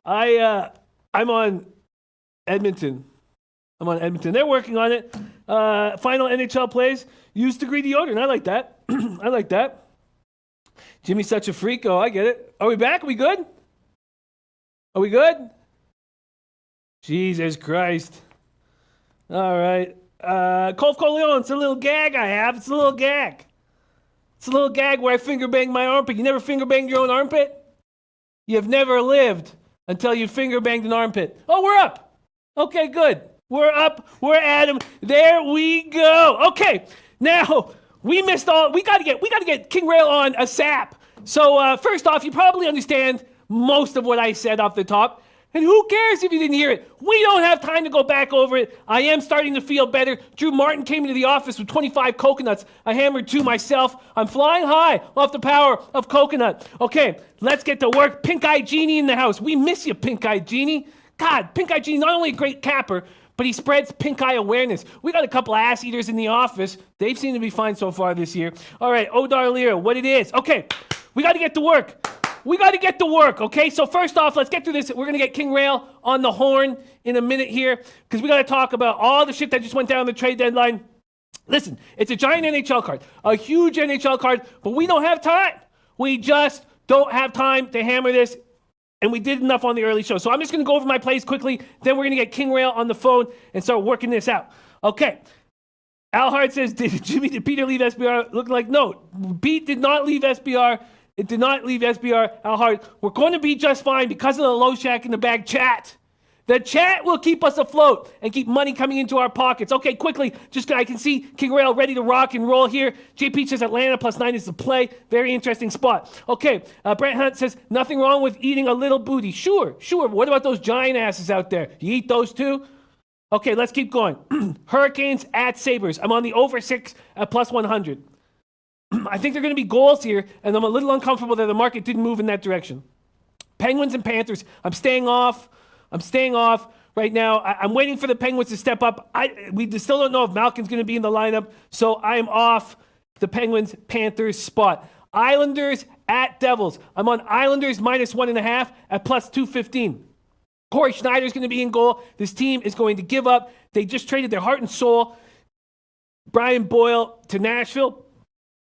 I'm on Edmonton. They're working on it. Final NHL plays. Use degree deodorant. I like that. I like that. Jimmy's such a freak. Oh, I get it. Are we back? Are we good? Are we good? Jesus Christ. All right. Colf Corleone. It's a little gag I have. It's a little gag. It's a little gag where I finger bang my armpit. You never finger banged your own armpit? You've never lived until you finger banged an armpit. Oh, we're up. Okay, good. We're up. We're at him. There we go. Okay. Now, we gotta get King Rail on a sap. So first off, you probably understand most of what I said off the top. And who cares if you didn't hear it? We don't have time to go back over it. I am starting to feel better. Drew Martin came into the office with 25 coconuts. I hammered 2 myself. I'm flying high off the power of coconut. Okay, let's get to work. Pink Eye Genie in the house. We miss you, Pink Eye Genie. God, Pink Eye Genie, not only a great capper, but he spreads pink eye awareness. We got a couple ass eaters in the office. They've seemed to be fine so far this year. All right, Odar Lira, what it is. Okay, we got to get to work. Okay? So first off, let's get through this. We're going to get King Rail on the horn in a minute here because we got to talk about all the shit that just went down on the trade deadline. Listen, it's a giant NHL card, a huge NHL card, but we don't have time. We just don't have time to hammer this. And we did enough on the early show. So I'm just going to go over my plays quickly. Then we're going to get King Rail on the phone and start working this out. Okay. Al Hart says, did Peter leave SBR? Look like, no. Pete did not leave SBR. It did not leave SBR. Al Hart, we're going to be just fine because of the low shack in the bag chat. The chat will keep us afloat and keep money coming into our pockets. Okay, quickly, I can see King Rail ready to rock and roll here. JP says Atlanta +9 is the play. Very interesting spot. Okay, Brent Hunt says, nothing wrong with eating a little booty. Sure. What about those giant asses out there? You eat those too? Okay, let's keep going. Hurricanes at Sabres. I'm on the over 6 at +100. I think they're going to be goals here, and I'm a little uncomfortable that the market didn't move in that direction. Penguins and Panthers. I'm staying off right now. I'm waiting for the Penguins to step up. We still don't know if Malkin's going to be in the lineup, so I'm off the Penguins-Panthers spot. Islanders at Devils. I'm on Islanders -1.5 at +215. Corey Schneider's going to be in goal. This team is going to give up. They just traded their heart and soul. Brian Boyle to Nashville.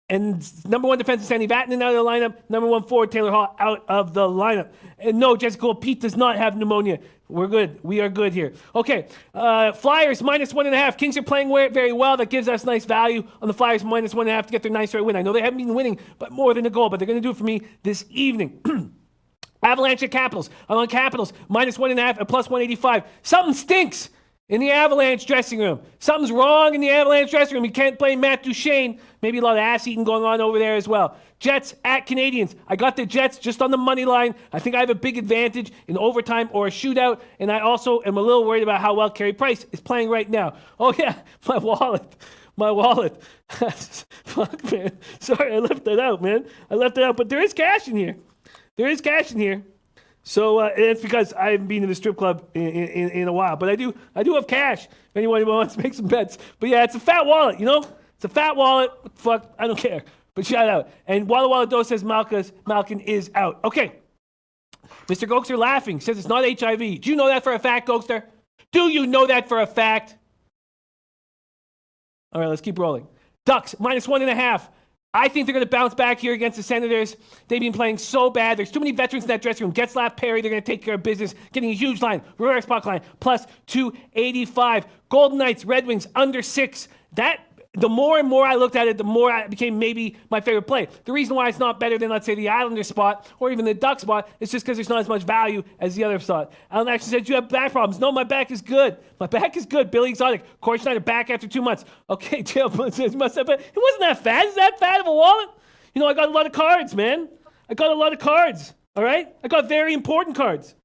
And number 1 defenseman Sandy Vatanen out of the lineup. Number 1 forward Taylor Hall out of the lineup. And no, Jessica Pete does not have pneumonia. We're good. We are good here. Okay, Flyers -1.5. Kings are playing very well. That gives us nice value on the Flyers -1.5 to get their nice right win. I know they haven't been winning, but more than a goal. But they're going to do it for me this evening. Avalanche at Capitals. I'm on Capitals -1.5 at +185. Something stinks in the Avalanche dressing room. Something's wrong in the Avalanche dressing room. You can't play Matt Duchene. Maybe a lot of ass-eating going on over there as well. Jets at Canadians. I got the Jets just on the money line. I think I have a big advantage in overtime or a shootout, and I also am a little worried about how well Carey Price is playing right now. Oh, yeah, my wallet. Fuck, man. Sorry, I left that out, man. But there is cash in here. So it's because I haven't been to the strip club in a while. But I do have cash if anyone wants to make some bets. But yeah, it's a fat wallet, you know? It's a fat wallet. Fuck, I don't care. But shout out. And Walla Walla Do says Malkin is out. Okay. Mr. Gokster laughing. Says it's not HIV. Do you know that for a fact, Gokster? Do you know that for a fact? All right, let's keep rolling. Ducks, -1.5. I think they're going to bounce back here against the Senators. They've been playing so bad. There's too many veterans in that dressing room. Getzlaf, Perry, they're going to take care of business. Getting a huge line. Reverse puck line, +285. Golden Knights, Red Wings, under 6. The more and more I looked at it, the more it became maybe my favorite play. The reason why it's not better than, let's say, the Islanders spot or even the Duck spot is just because there's not as much value as the other spot. Alan actually said, you have back problems. No, my back is good. Billy Exotic. Corey Schneider back after 2 months. Okay, Tail says, it wasn't that fat. Is that fat of a wallet? You know, I got a lot of cards, man. All right? I got very important cards.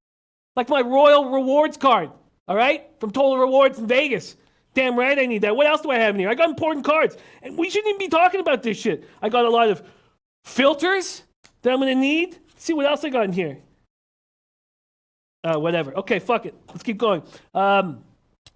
Like my Royal Rewards card. All right? From Total Rewards in Vegas. Damn right I need that. What else do I have in here? I got important cards. And we shouldn't even be talking about this shit. I got a lot of filters that I'm going to need. Let's see what else I got in here. Whatever. Okay, fuck it. Let's keep going.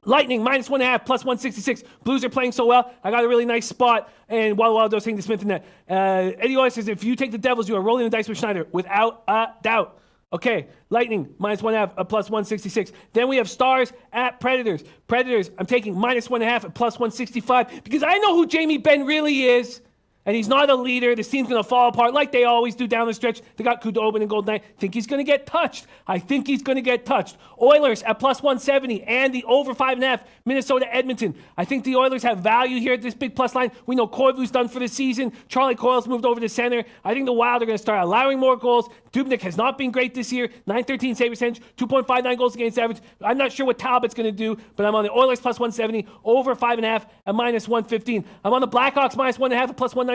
Lightning, -1.5, +166. Blues are playing so well. I got a really nice spot. And Walla does hitting the Smith in that. Eddie always says, if you take the Devils, you are rolling the dice with Schneider. Without a doubt. Okay, Lightning, -1.5 at +166. Then we have Stars at Predators. Predators, I'm taking -1.5 at +165 because I know who Jamie Benn really is. And he's not a leader. This team's going to fall apart like they always do down the stretch. They got Khudobin and Golden Knight. Think he's going to get touched. I think he's going to get touched. Oilers at +170 and the over 5.5. Minnesota, Edmonton. I think the Oilers have value here at this big plus line. We know Koivu's done for the season. Charlie Coyle's moved over to center. I think the Wild are going to start allowing more goals. Dubnyk has not been great this year. .913 save percentage, 2.59 goals against average. I'm not sure what Talbot's going to do, but I'm on the Oilers +170, over 5.5 at -115. I'm on the Blackhawks -1.5 at +195.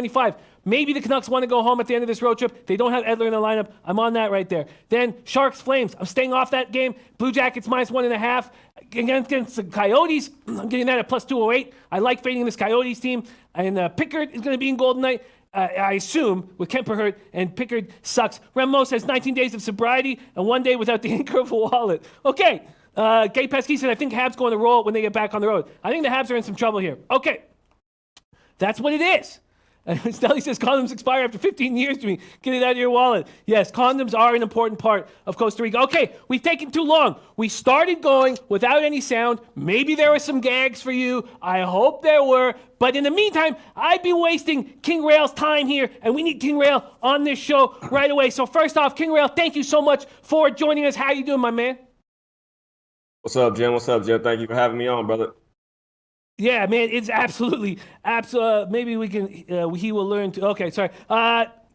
Maybe the Canucks want to go home at the end of this road trip. They don't have Edler in the lineup. I'm on that right there. Then Sharks, Flames. I'm staying off that game. Blue Jackets -1.5. Against the Coyotes, I'm getting that at +208. I like fading this Coyotes team. And Pickard is going to be in Golden Knight. I assume, with Kemper hurt, and Pickard sucks. Ramos has 19 days of sobriety and 1 day without the anchor of a wallet. Okay. Gay Pesky said, I think Habs going to roll when they get back on the road. I think the Habs are in some trouble here. Okay. That's what it is. Stelly says condoms expire after 15 years to me. Get it out of your wallet. Yes, condoms are an important part of Costa Rica. Okay, we've taken too long. We started going without any sound. Maybe there were some gags for you. I hope there were. But in the meantime, I've been wasting King Rail's time here, and we need King Rail on this show right away. So first off, King Rail, thank you so much for joining us. How you doing, my man? What's up, Jim? Thank you for having me on, brother. Yeah, man, it's absolutely. Maybe we can. He will learn to. Okay, sorry,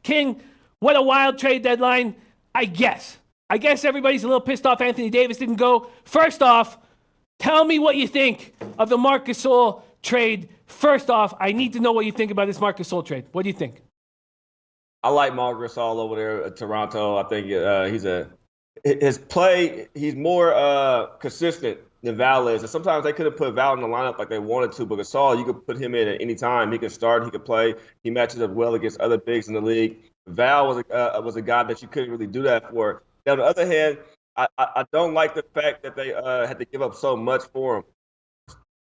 King. What a wild trade deadline. I guess everybody's a little pissed off. Anthony Davis didn't go. First off, tell me what you think of the Marc Gasol trade. First off, I need to know what you think about this Marc Gasol trade. What do you think? I like Marc Gasol over there at Toronto. I think his play. He's more consistent than Val is. And sometimes they could have put Val in the lineup like they wanted to, but Gasol, you could put him in at any time. He can start, he can play. He matches up well against other bigs in the league. Val was a guy that you couldn't really do that for. Now, on the other hand, I don't like the fact that they had to give up so much for him.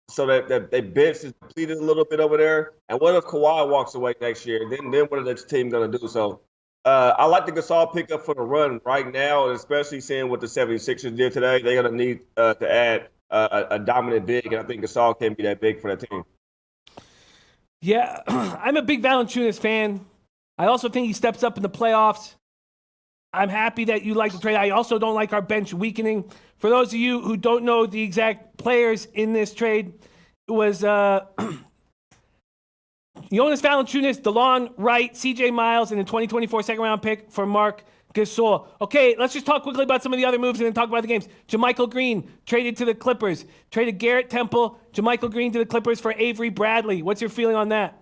So that their bench is depleted a little bit over there. And what if Kawhi walks away next year? Then what are this team going to do? So I like the Gasol pickup for the run right now, and especially seeing what the 76ers did today. They're going to need to add a dominant big, and I think Gasol can be that big for that team. Yeah, I'm a big Valanciunas fan. I also think he steps up in the playoffs. I'm happy that you like the trade. I also don't like our bench weakening. For those of you who don't know the exact players in this trade, it was Jonas Valanciunas, DeLon Wright, CJ Miles, and a 2024 second-round pick for Marc Gasol. Okay, let's just talk quickly about some of the other moves and then talk about the games. JaMychal Green traded to the Clippers. Traded Garrett Temple, JaMychal Green to the Clippers for Avery Bradley. What's your feeling on that?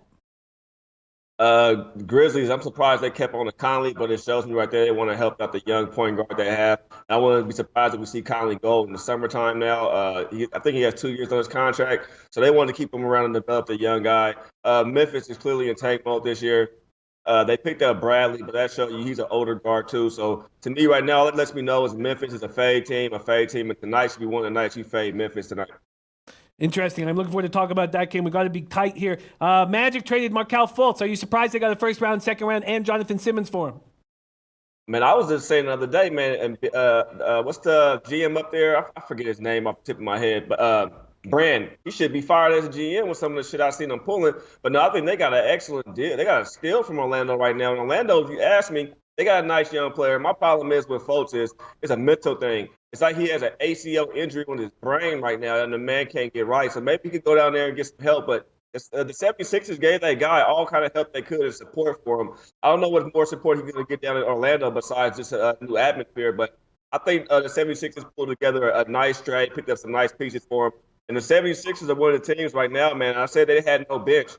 Grizzlies, I'm surprised they kept on to Conley, but it shows me right there they want to help out the young point guard they have. I wouldn't be surprised if we see Conley go in the summertime now. I think he has 2 years on his contract, so they wanted to keep him around and develop the young guy. Memphis is clearly in tank mode this year. They picked up Bradley, but that shows you he's an older guard too. So to me right now, it lets me know is Memphis is a fade team, and tonight should be one of the nights you fade Memphis tonight. Interesting. I'm looking forward to talk about that game. We've got to be tight here. Magic traded Markelle Fultz. Are you surprised they got a first round, second round, and Jonathan Simmons for him? Man, I was just saying the other day, man, and what's the GM up there? I forget his name off the tip of my head, but Brand, he should be fired as a GM with some of the shit I seen him pulling. But no, I think they got an excellent deal. They got a steal from Orlando right now. And Orlando, if you ask me, they got a nice young player. My problem is with Fultz is it's a mental thing. It's like he has an ACL injury on his brain right now, and the man can't get right. So maybe he could go down there and get some help. But the 76ers gave that guy all kind of help they could and support for him. I don't know what more support he's going to get down in Orlando besides just a new atmosphere. But I think the 76ers pulled together a nice trade, picked up some nice pieces for him. And the 76ers are one of the teams right now, man. I said they had no bench.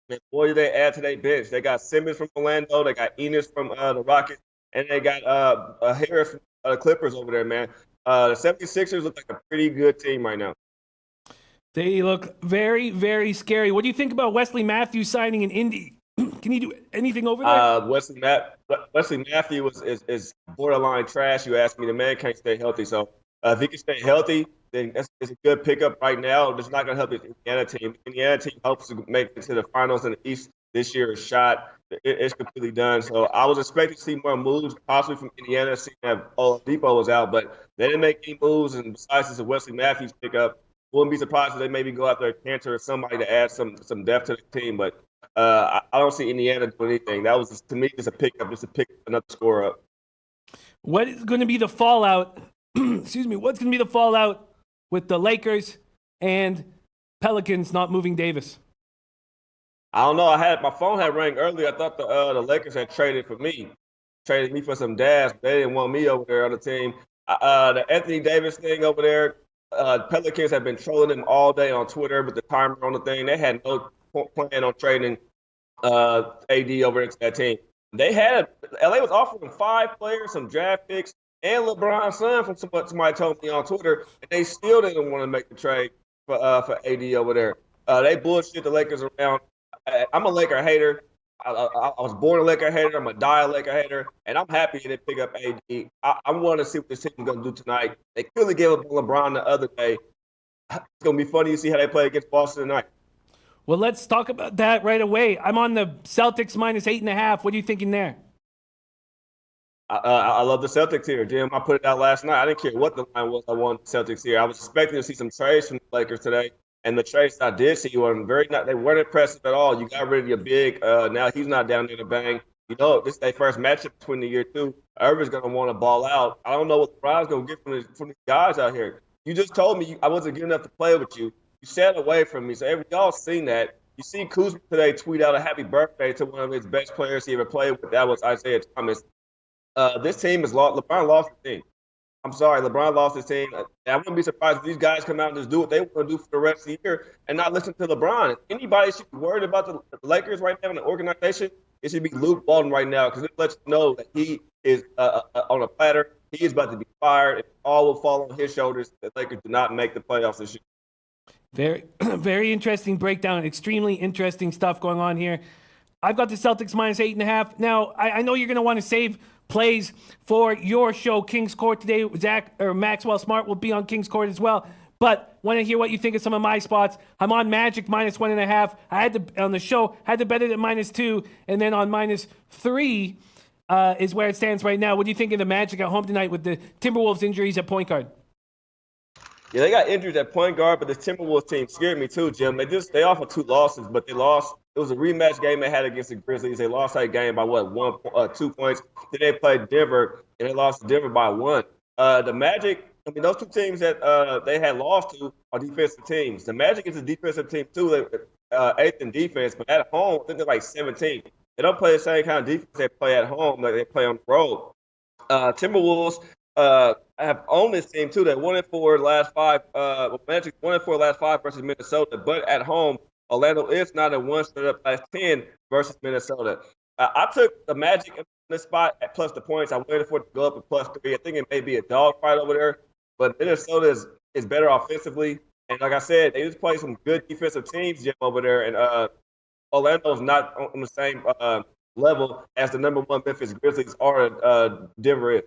Man, boy, did they add to their bench. They got Simmons from Orlando. They got Enos from the Rockets. And they got Harris from the Clippers over there, man. The 76ers look like a pretty good team right now. They look very, very scary. What do you think about Wesley Matthews signing in Indy? Can he do anything over there? Wesley Matthews is borderline trash. You ask me, the man can't stay healthy. So if he can stay healthy, then it's a good pickup right now. It's not going to help his Indiana team. The Indiana team hopes to make it to the finals in the this year is shot. It's completely done. So I was expecting to see more moves, possibly from Indiana, seeing that Oladipo was out, but they didn't make any moves. And besides this Wesley Matthews pickup, wouldn't be surprised if they maybe go after a Cantor or somebody to add some depth to the team. But I don't see Indiana doing anything. That was, to me, just a pickup, just to pick another score up. What is going to be the fallout? Excuse me. What's going to be the fallout with the Lakers and Pelicans not moving Davis? I don't know. My phone had rang earlier. I thought the Lakers had traded me for some dash. They didn't want me over there on the team. The Anthony Davis thing over there, Pelicans have been trolling him all day on Twitter with the timer on the thing. They had no plan on trading AD over into that team. LA was offering 5 players, some draft picks, and LeBron's son from somebody told me on Twitter, and they still didn't want to make the trade for AD over there. They bullshit the Lakers around. I'm a Laker hater. I was born a Laker hater. I'm a die Laker hater, and I'm happy they pick up AD. I want to see what this team is going to do tonight. They clearly gave up on LeBron the other day. It's going to be funny to see how they play against Boston tonight. Well, let's talk about that right away. I'm on the Celtics -8.5. What are you thinking there? I love the Celtics here, Jim. I put it out last night. I didn't care what the line was. I wanted the Celtics here. I was expecting to see some trades from the Lakers today, and the trades I did see they weren't impressive at all. You got rid of your big. Now he's not down there to bang. You know, this is their first matchup between the year two. Irving's going to want to ball out. I don't know what LeBron's going to get from these guys out here. You just told me I wasn't good enough to play with you. You sat away from me. So y'all seen that. You see Kuzma today tweet out a happy birthday to one of his best players he ever played with. That was Isaiah Thomas. This team is lost. LeBron lost the team. I'm sorry, LeBron lost his team. I wouldn't be surprised if these guys come out and just do what they want to do for the rest of the year and not listen to LeBron. If anybody should be worried about the Lakers right now in the organization, it should be Luke Walton right now, because it lets you know that he is on a platter. He is about to be fired. It all will fall on his shoulders. The Lakers do not make the playoffs this year. Very, very interesting breakdown. Extremely interesting stuff going on here. I've got the Celtics -8.5. Now, I know you're going to want to save plays for your show, King's Court, today. Maxwell Smart will be on King's Court as well. But want to hear what you think of some of my spots. I'm on Magic -1.5. I had to, on the show, had to bet it at -2. And then on -3 is where it stands right now. What do you think of the Magic at home tonight with the Timberwolves injuries at point guard? Yeah, they got injuries at point guard, but this Timberwolves team scared me too, Jim. They offered 2 losses, but they lost. It was a rematch game they had against the Grizzlies. They lost that game by 2 points. Then they played Denver, and they lost to Denver by 1. The Magic, those 2 teams that they had lost to are defensive teams. The Magic is a defensive team too. They're 8th in defense, but at home, I think they're like 17th. They don't play the same kind of defense they play at home like they play on the road. Timberwolves have owned this team too. They 1-4 last 5. Magic 1-4 last 5 versus Minnesota, but at home, Orlando is not a 1 straight up last 10 versus Minnesota. I took the Magic in this spot at plus the points. I waited for it to go up at +3. I think it may be a dogfight over there, but Minnesota is better offensively. And like I said, they just play some good defensive teams, Jim, over there. And Orlando's not on the same level as the number 1 Memphis Grizzlies or Denver is.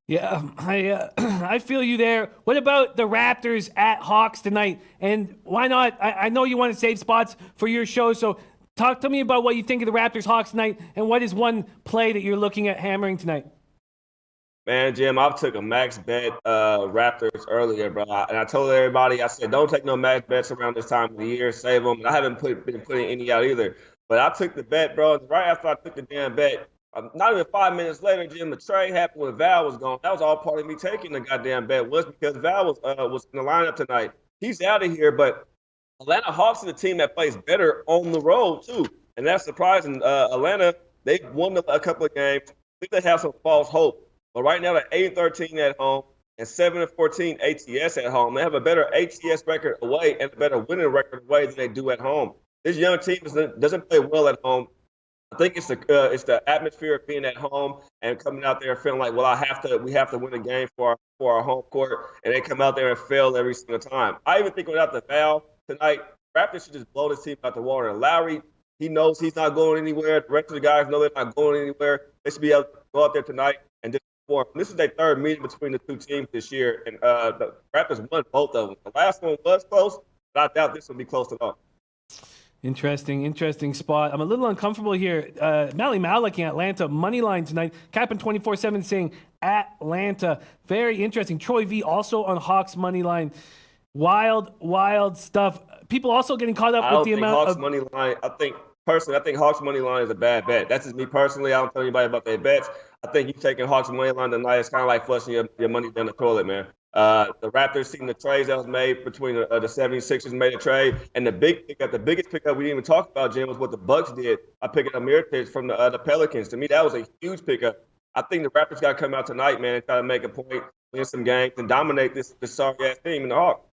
Yeah, I feel you there. What about the Raptors at Hawks tonight? And why not? I know you want to save spots for your show, so talk to me about what you think of the Raptors-Hawks tonight, and what is one play that you're looking at hammering tonight? Man, Jim, I took a max bet Raptors earlier, bro. And I told everybody, I said, don't take no max bets around this time of the year. Save them. And I haven't been putting any out either. But I took the bet, bro. And right after I took the damn bet, not even 5 minutes later, Jim, the trade happened when Val was gone. That was all part of me taking the goddamn bet, was because Val was in the lineup tonight. He's out of here, but Atlanta Hawks is a team that plays better on the road, too. And that's surprising. Atlanta, they won a couple of games. I think they have some false hope. But right now, they're 8-13 at home and 7-14 ATS at home. They have a better ATS record away and a better winning record away than they do at home. This young team doesn't play well at home. I think it's the atmosphere of being at home and coming out there and feeling like, well, we have to win a game for our home court, and they come out there and fail every single time. I even think without the foul tonight, Raptors should just blow this team out the water. And Lowry, he knows he's not going anywhere. The rest of the guys know they're not going anywhere. They should be able to go out there tonight and just perform. This is their 3rd meeting between the 2 teams this year, and the Raptors won both of them. The last one was close, but I doubt this will be close at all. Interesting spot. I'm a little uncomfortable here. Mally Malik in Atlanta, money line tonight. Captain 24/7 saying Atlanta. Very interesting. Troy V also on Hawks money line. Wild stuff. People also getting caught up with the amount Hawks of money line. I think Hawks money line is a bad bet. That's just me personally. I don't tell anybody about their bets. I think you taking Hawks money line tonight is kind of like flushing your money down the toilet, man. The Raptors seen the trades that was made between the 76ers made a trade, and the biggest pickup we didn't even talk about, Jim, was what the Bucks did. I picked up Mirotic from the Pelicans. To me, that was a huge pickup. I think the Raptors got to come out tonight, man, and try to make a point, win some games, and dominate this sorry-ass team in the Hawks.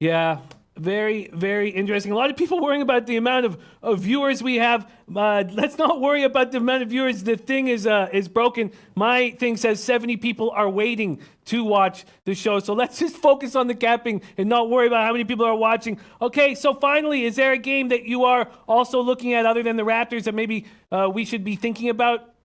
Yeah, very, very interesting. A lot of people worrying about the amount of viewers we have. Let's not worry about the amount of viewers. The thing is broken. My thing says 70 people are waiting to watch the show. So let's just focus on the capping and not worry about how many people are watching. Okay, so finally, is there a game that you are also looking at other than the Raptors that maybe we should be thinking about?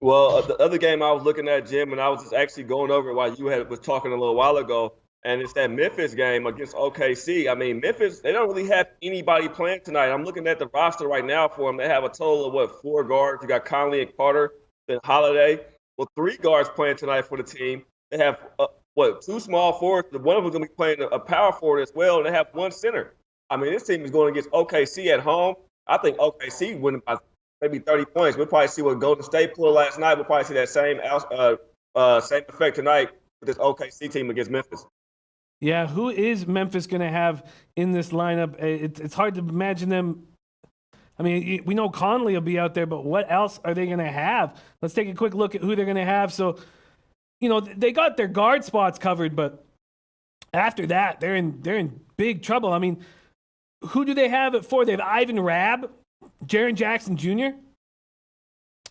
Well, the other game I was looking at, Jim, and I was just actually going over it while you was talking a little while ago, and it's that Memphis game against OKC. I mean, Memphis, they don't really have anybody playing tonight. I'm looking at the roster right now for them. They have a total of, 4 guards? You got Conley and Carter, then Holiday. Well, 3 guards playing tonight for the team. They have, 2 small forwards. One of them is going to be playing a power forward as well, and they have 1 center. I mean, this team is going against OKC at home. I think OKC winning by maybe 30 points. We'll probably see what Golden State pulled last night. We'll probably see that same effect tonight with this OKC team against Memphis. Yeah, who is Memphis going to have in this lineup? It's hard to imagine them. I mean, we know Conley will be out there, but what else are they going to have? Let's take a quick look at who they're going to have. So, they got their guard spots covered, but after that, they're in big trouble. I mean, who do they have at 4? They have Ivan Rabb, Jaren Jackson Jr.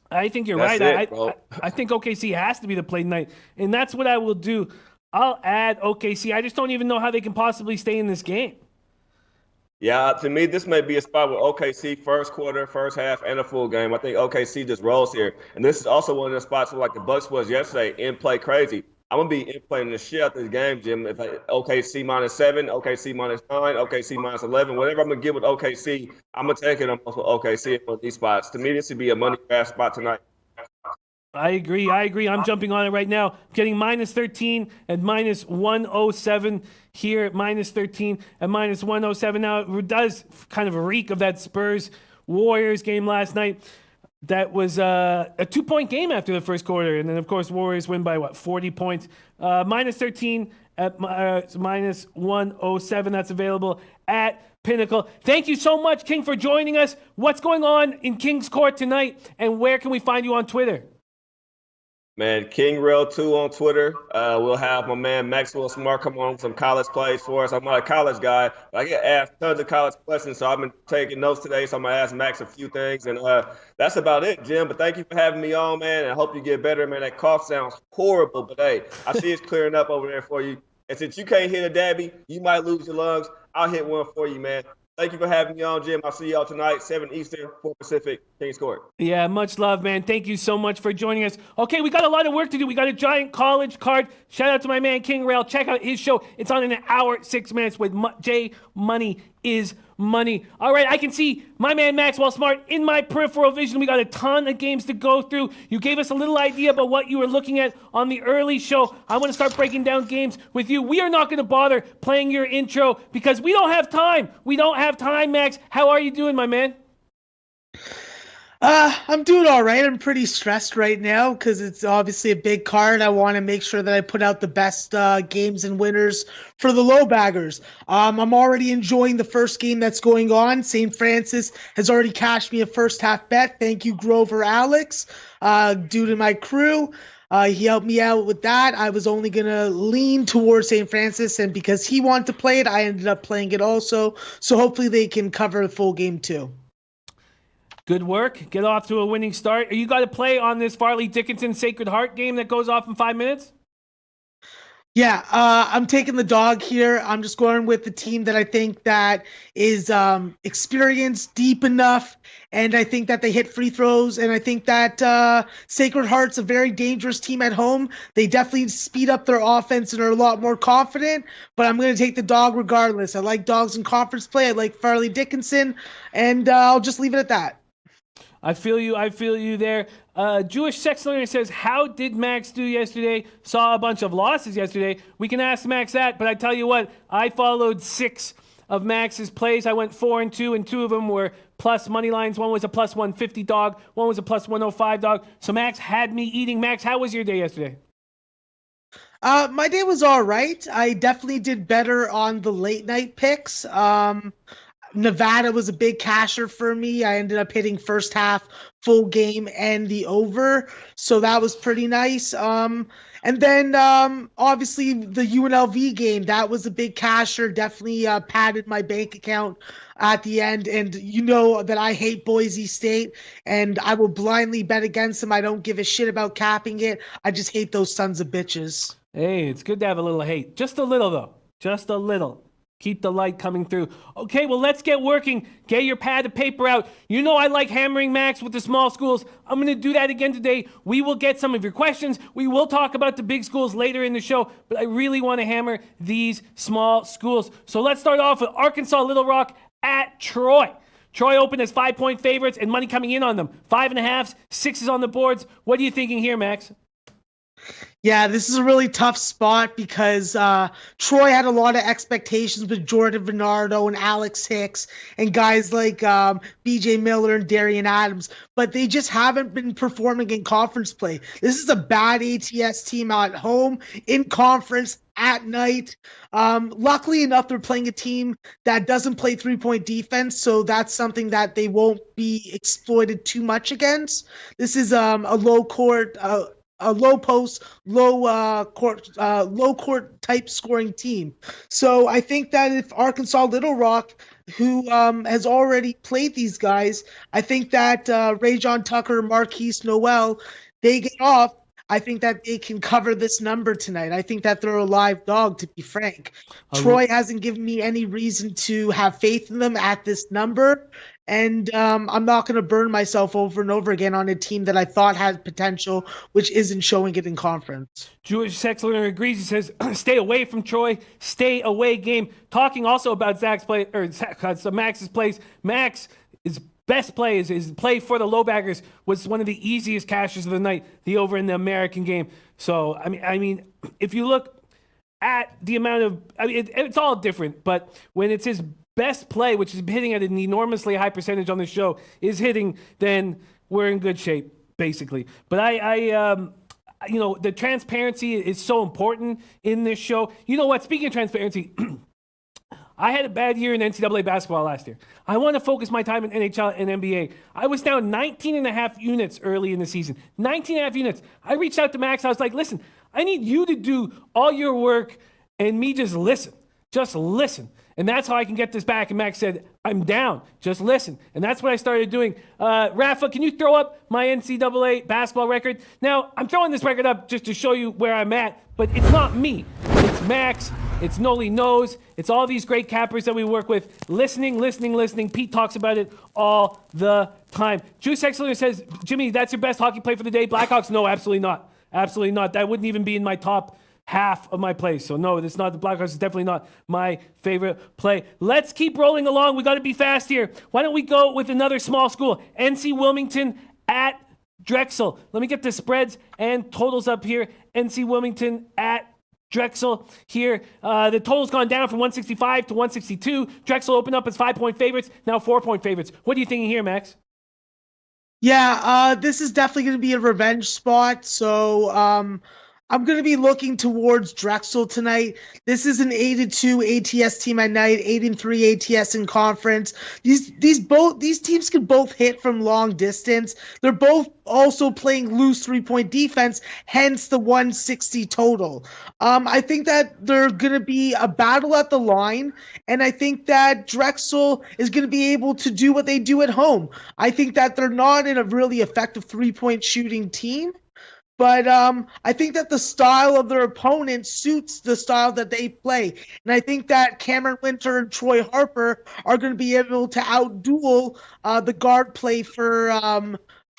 I think you're right. I think OKC has to be the play tonight, and that's what I will do. I'll add OKC. I just don't even know how they can possibly stay in this game. Yeah, to me, this may be a spot with OKC first quarter, first half, and a full game. I think OKC just rolls here. And this is also one of the spots where, like the Bucks was yesterday, in play crazy. I'm going to be in playing the shit out of this game, Jim. If OKC -7, OKC -9, OKC -11, whatever I'm going to get with OKC, I'm going to take it almost with OKC for these spots. To me, this would be a money grab spot tonight. I agree. I'm jumping on it right now. I'm getting -13 and -107 here, -13 and -107. Now, it does kind of reek of that Spurs-Warriors game last night. That was a 2-point game after the first quarter. And then, of course, Warriors win by, 40 points. -13 at -107. That's available at Pinnacle. Thank you so much, King, for joining us. What's going on in King's Court tonight, and where can we find you on Twitter? Man, KingRail2 on Twitter. We'll have my man Maxwell Smart come on with some college plays for us. I'm not a college guy, but I get asked tons of college questions, so I've been taking notes today, so I'm going to ask Max a few things. And that's about it, Jim. But thank you for having me on, man, and I hope you get better, man. That cough sounds horrible, but, hey, I see it's clearing up over there for you. And since you can't hit a dabby, you might lose your lungs. I'll hit one for you, man. Thank you for having me on, Jim. I'll see y'all tonight, 7 Eastern, 4 Pacific, King's Court. Yeah, much love, man. Thank you so much for joining us. Okay, we got a lot of work to do. We got a giant college card. Shout out to my man, King Rail. Check out his show. It's on in an hour, 6 minutes with J Money is Money. All right, I can see my man Maxwell Smart in my peripheral vision. We got a ton of games to go through. You gave us a little idea about what you were looking at on the early show. I want to start breaking down games with you. We are not going to bother playing your intro because we don't have time. We don't have time, Max. How are you doing, my man? I'm doing all right. I'm pretty stressed right now because it's obviously a big card. I want to make sure that I put out the best games and winners for the LoBaggers. I'm already enjoying the first game that's going on. St. Francis has already cashed me a first half bet. Thank you, Grover Alex, due to my crew. He helped me out with that. I was only going to lean towards St. Francis, and because he wanted to play it, I ended up playing it also. So hopefully they can cover the full game too. Good work. Get off to a winning start. Are you got to play on this Farley Dickinson Sacred Heart game that goes off in 5 minutes? Yeah, I'm taking the dog here. I'm just going with the team that I think that is experienced, deep enough, and I think that they hit free throws. And I think that Sacred Heart's a very dangerous team at home. They definitely speed up their offense and are a lot more confident. But I'm going to take the dog regardless. I like dogs in conference play. I like Farley Dickinson, and I'll just leave it at that. I feel you. I feel you there. Jewish Sex Learner says, how did Max do yesterday? Saw a bunch of losses yesterday. We can ask Max that, but I tell you what, I followed 6 of Max's plays. I went 4-2, and 2 of them were plus money lines. One was a plus 150 dog. One was a plus 105 dog. So Max had me eating. Max, how was your day yesterday? My day was all right. I definitely did better on the late night picks. Nevada was a big casher for me. I ended up hitting first half, full game, and the over. So that was pretty nice. And then obviously the UNLV game, that was a big casher. Definitely padded my bank account at the end. And you know that I hate Boise State, and I will blindly bet against them. I don't give a shit about capping it. I just hate those sons of bitches. Hey, it's good to have a little hate. Just a little, though. Just a little. Keep the light coming through. Okay, well, let's get working. Get your pad of paper out. You know I like hammering Max with the small schools. I'm going to do that again today. We will get some of your questions. We will talk about the big schools later in the show, but I really want to hammer these small schools. So let's start off with Arkansas Little Rock at Troy. Troy opened as 5-point favorites and money coming in on them. 5.5, 6s on the boards. What are you thinking here, Max? Yeah, this is a really tough spot because Troy had a lot of expectations with Jordan Bernardo and Alex Hicks and guys like BJ Miller and Darian Adams, but they just haven't been performing in conference play. This is a bad ATS team at home, in conference, at night. Luckily enough, they're playing a team that doesn't play three-point defense, so that's something that they won't be exploited too much against. This is a low post, low court type scoring team. So I think that if Arkansas Little Rock, who has already played these guys, I think that Rajon Tucker, Marquise Noel, they get off. I think that they can cover this number tonight. I think that they're a live dog, to be frank. Troy hasn't given me any reason to have faith in them at this number. And I'm not going to burn myself over and over again on a team that I thought had potential, which isn't showing it in conference. Jewish Sex Learner agrees. He says, stay away from Troy. Stay away game. Talking also about Max's plays. Max's best play is his play for the LoBaggers was one of the easiest cashes of the night, the over in the American game. So, I mean, if you look at the amount of, it's all different, but when it's his best play, which is hitting at an enormously high percentage on the show, is hitting, then we're in good shape, basically. But the transparency is so important in this show. You know what? Speaking of transparency, I had a bad year in NCAA basketball last year. I want to focus my time in NHL and NBA. I was down 19.5 units early in the season. 19.5 units. I reached out to Max. I was like, listen, I need you to do all your work and me just listen. Just listen. And that's how I can get this back. And Max said, I'm down. Just listen. And that's what I started doing. Rafa, can you throw up my NCAA basketball record? Now, I'm throwing this record up just to show you where I'm at, but it's not me. It's Max. It's Noli Knows. It's all these great cappers that we work with. Listening. Pete talks about it all the time. Juice Excellent says, Jimmy, that's your best hockey play for the day? Blackhawks? No, absolutely not. Absolutely not. That wouldn't even be in my top half of my plays. So no, it's not. The Blackhawks is definitely not my favorite play. Let's keep rolling along. We got to be fast here. Why don't we go with another small school? NC Wilmington at Drexel. Let me get the spreads and totals up here. NC Wilmington at Drexel here. The total's gone down from 165 to 162. Drexel opened up as 5-point favorites, now 4-point favorites. What are you thinking here, Max? Yeah, this is definitely going to be a revenge spot. So I'm going to be looking towards Drexel tonight. This is an 8-2 ATS team at night, 8-3 ATS in conference. These teams can both hit from long distance. They're both also playing loose 3-point defense, hence the 160 total. I think that they're going to be a battle at the line, and I think that Drexel is going to be able to do what they do at home. I think that they're not in a really effective 3-point shooting team. But I think that the style of their opponent suits the style that they play. And I think that Cameron Winter and Troy Harper are going to be able to outduel the guard play for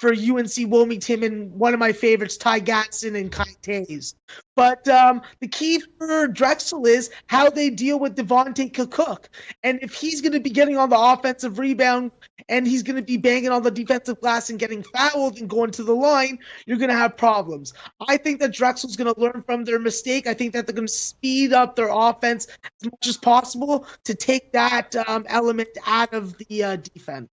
UNC Wilmington and one of my favorites, Ty Gatson and Kai Tays. But the key for Drexel is how they deal with Devontae Cook. And if he's going to be getting on the offensive rebound and he's going to be banging on the defensive glass and getting fouled and going to the line, you're going to have problems. I think that Drexel's going to learn from their mistake. I think that they're going to speed up their offense as much as possible to take that element out of the defense.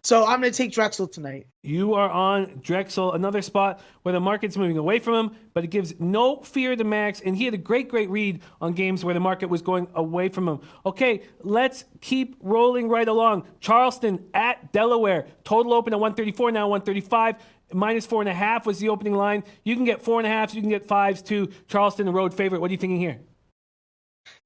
So I'm going to take Drexel tonight. You are on Drexel, another spot where the market's moving away from him, but it gives no fear to Max, and he had a great read on games where the market was going away from him. Okay, let's keep rolling right along. Charleston at Delaware. Total open at 134, now 135. Minus 4.5 was the opening line. You can get 4.5, you can get 5s too. Charleston, the road favorite. What are you thinking here?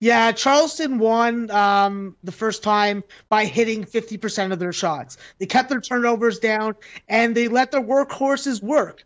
Yeah, Charleston won the first time by hitting 50% of their shots. They kept their turnovers down, and they let their workhorses work.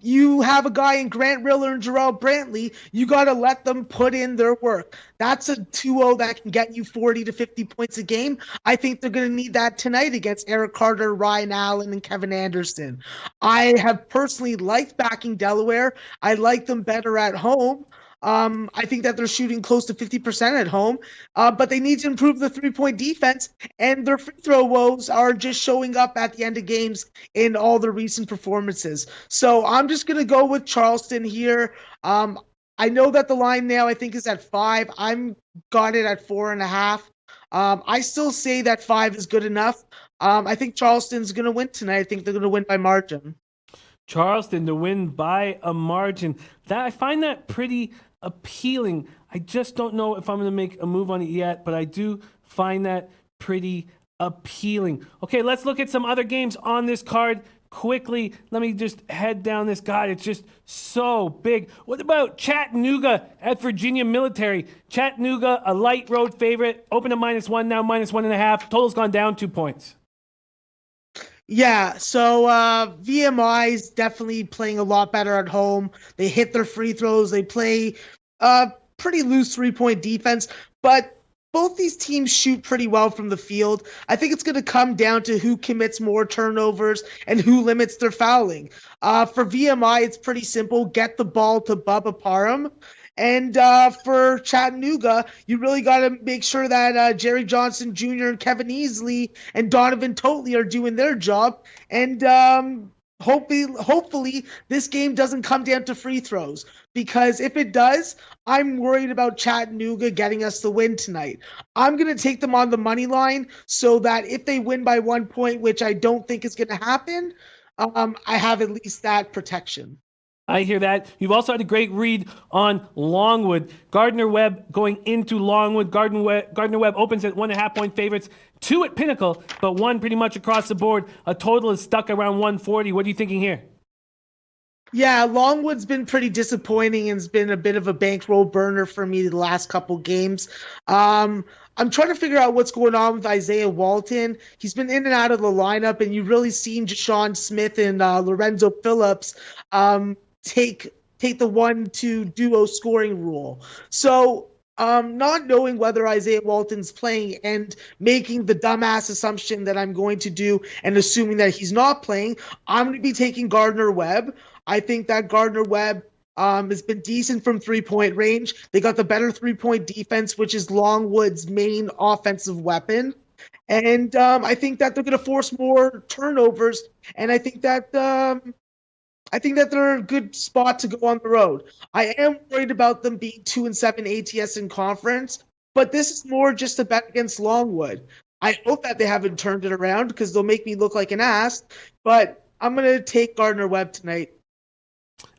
You have a guy in Grant Riller and Jarrell Brantley. You got to let them put in their work. That's a 2-0 that can get you 40 to 50 points a game. I think they're going to need that tonight against Eric Carter, Ryan Allen, and Kevin Anderson. I have personally liked backing Delaware. I like them better at home. I think that they're shooting close to 50% at home, but they need to improve the three-point defense, and their free throw woes are just showing up at the end of games in all the recent performances. So I'm just going to go with Charleston here. I know that the line now I think is at 5. I'm got it at 4.5. I still say that 5 is good enough. I think Charleston's going to win tonight. I think they're going to win by margin. Charleston to win by a margin. I find that pretty appealing. I just don't know if I'm going to make a move on it yet, but I do find that pretty appealing. Okay, let's look at some other games on this card quickly. Let me just head down this guide. It's just so big. What about Chattanooga at Virginia Military? Chattanooga, a light road favorite. Open at -1, now -1.5. Total's gone down 2 points. Yeah, so VMI is definitely playing a lot better at home. They hit their free throws. They play pretty loose three-point defense, but both these teams shoot pretty well from the field. I think it's going to come down to who commits more turnovers and who limits their fouling. For VMI, it's pretty simple. Get the ball to Bubba Parham. And for Chattanooga, you really got to make sure that Jerry Johnson Jr. and Kevin Easley and Donovan Totley are doing their job. And hopefully this game doesn't come down to free throws. Because if it does, I'm worried about Chattanooga getting us the win tonight. I'm going to take them on the money line so that if they win by 1 point, which I don't think is going to happen, I have at least that protection. I hear that. You've also had a great read on Longwood. Gardner Webb going into Longwood. Gardner Webb opens at 1.5 point favorites, 2 at Pinnacle, but 1 pretty much across the board. A total is stuck around 140. What are you thinking here? Yeah, Longwood's been pretty disappointing and has been a bit of a bankroll burner for me the last couple games. I'm trying to figure out what's going on with Isaiah Walton. He's been in and out of the lineup, and you've really seen Jashawn Smith and Lorenzo Phillips take the 1-2 duo scoring rule. So not knowing whether Isaiah Walton's playing and making the dumbass assumption that I'm going to do and assuming that he's not playing, I'm going to be taking Gardner Webb. I think that Gardner Webb has been decent from three-point range. They got the better three-point defense, which is Longwood's main offensive weapon. And I think that they're going to force more turnovers, and I think that they're a good spot to go on the road. I am worried about them being 2-7 ATS in conference, but this is more just a bet against Longwood. I hope that they haven't turned it around because they'll make me look like an ass, but I'm going to take Gardner Webb tonight.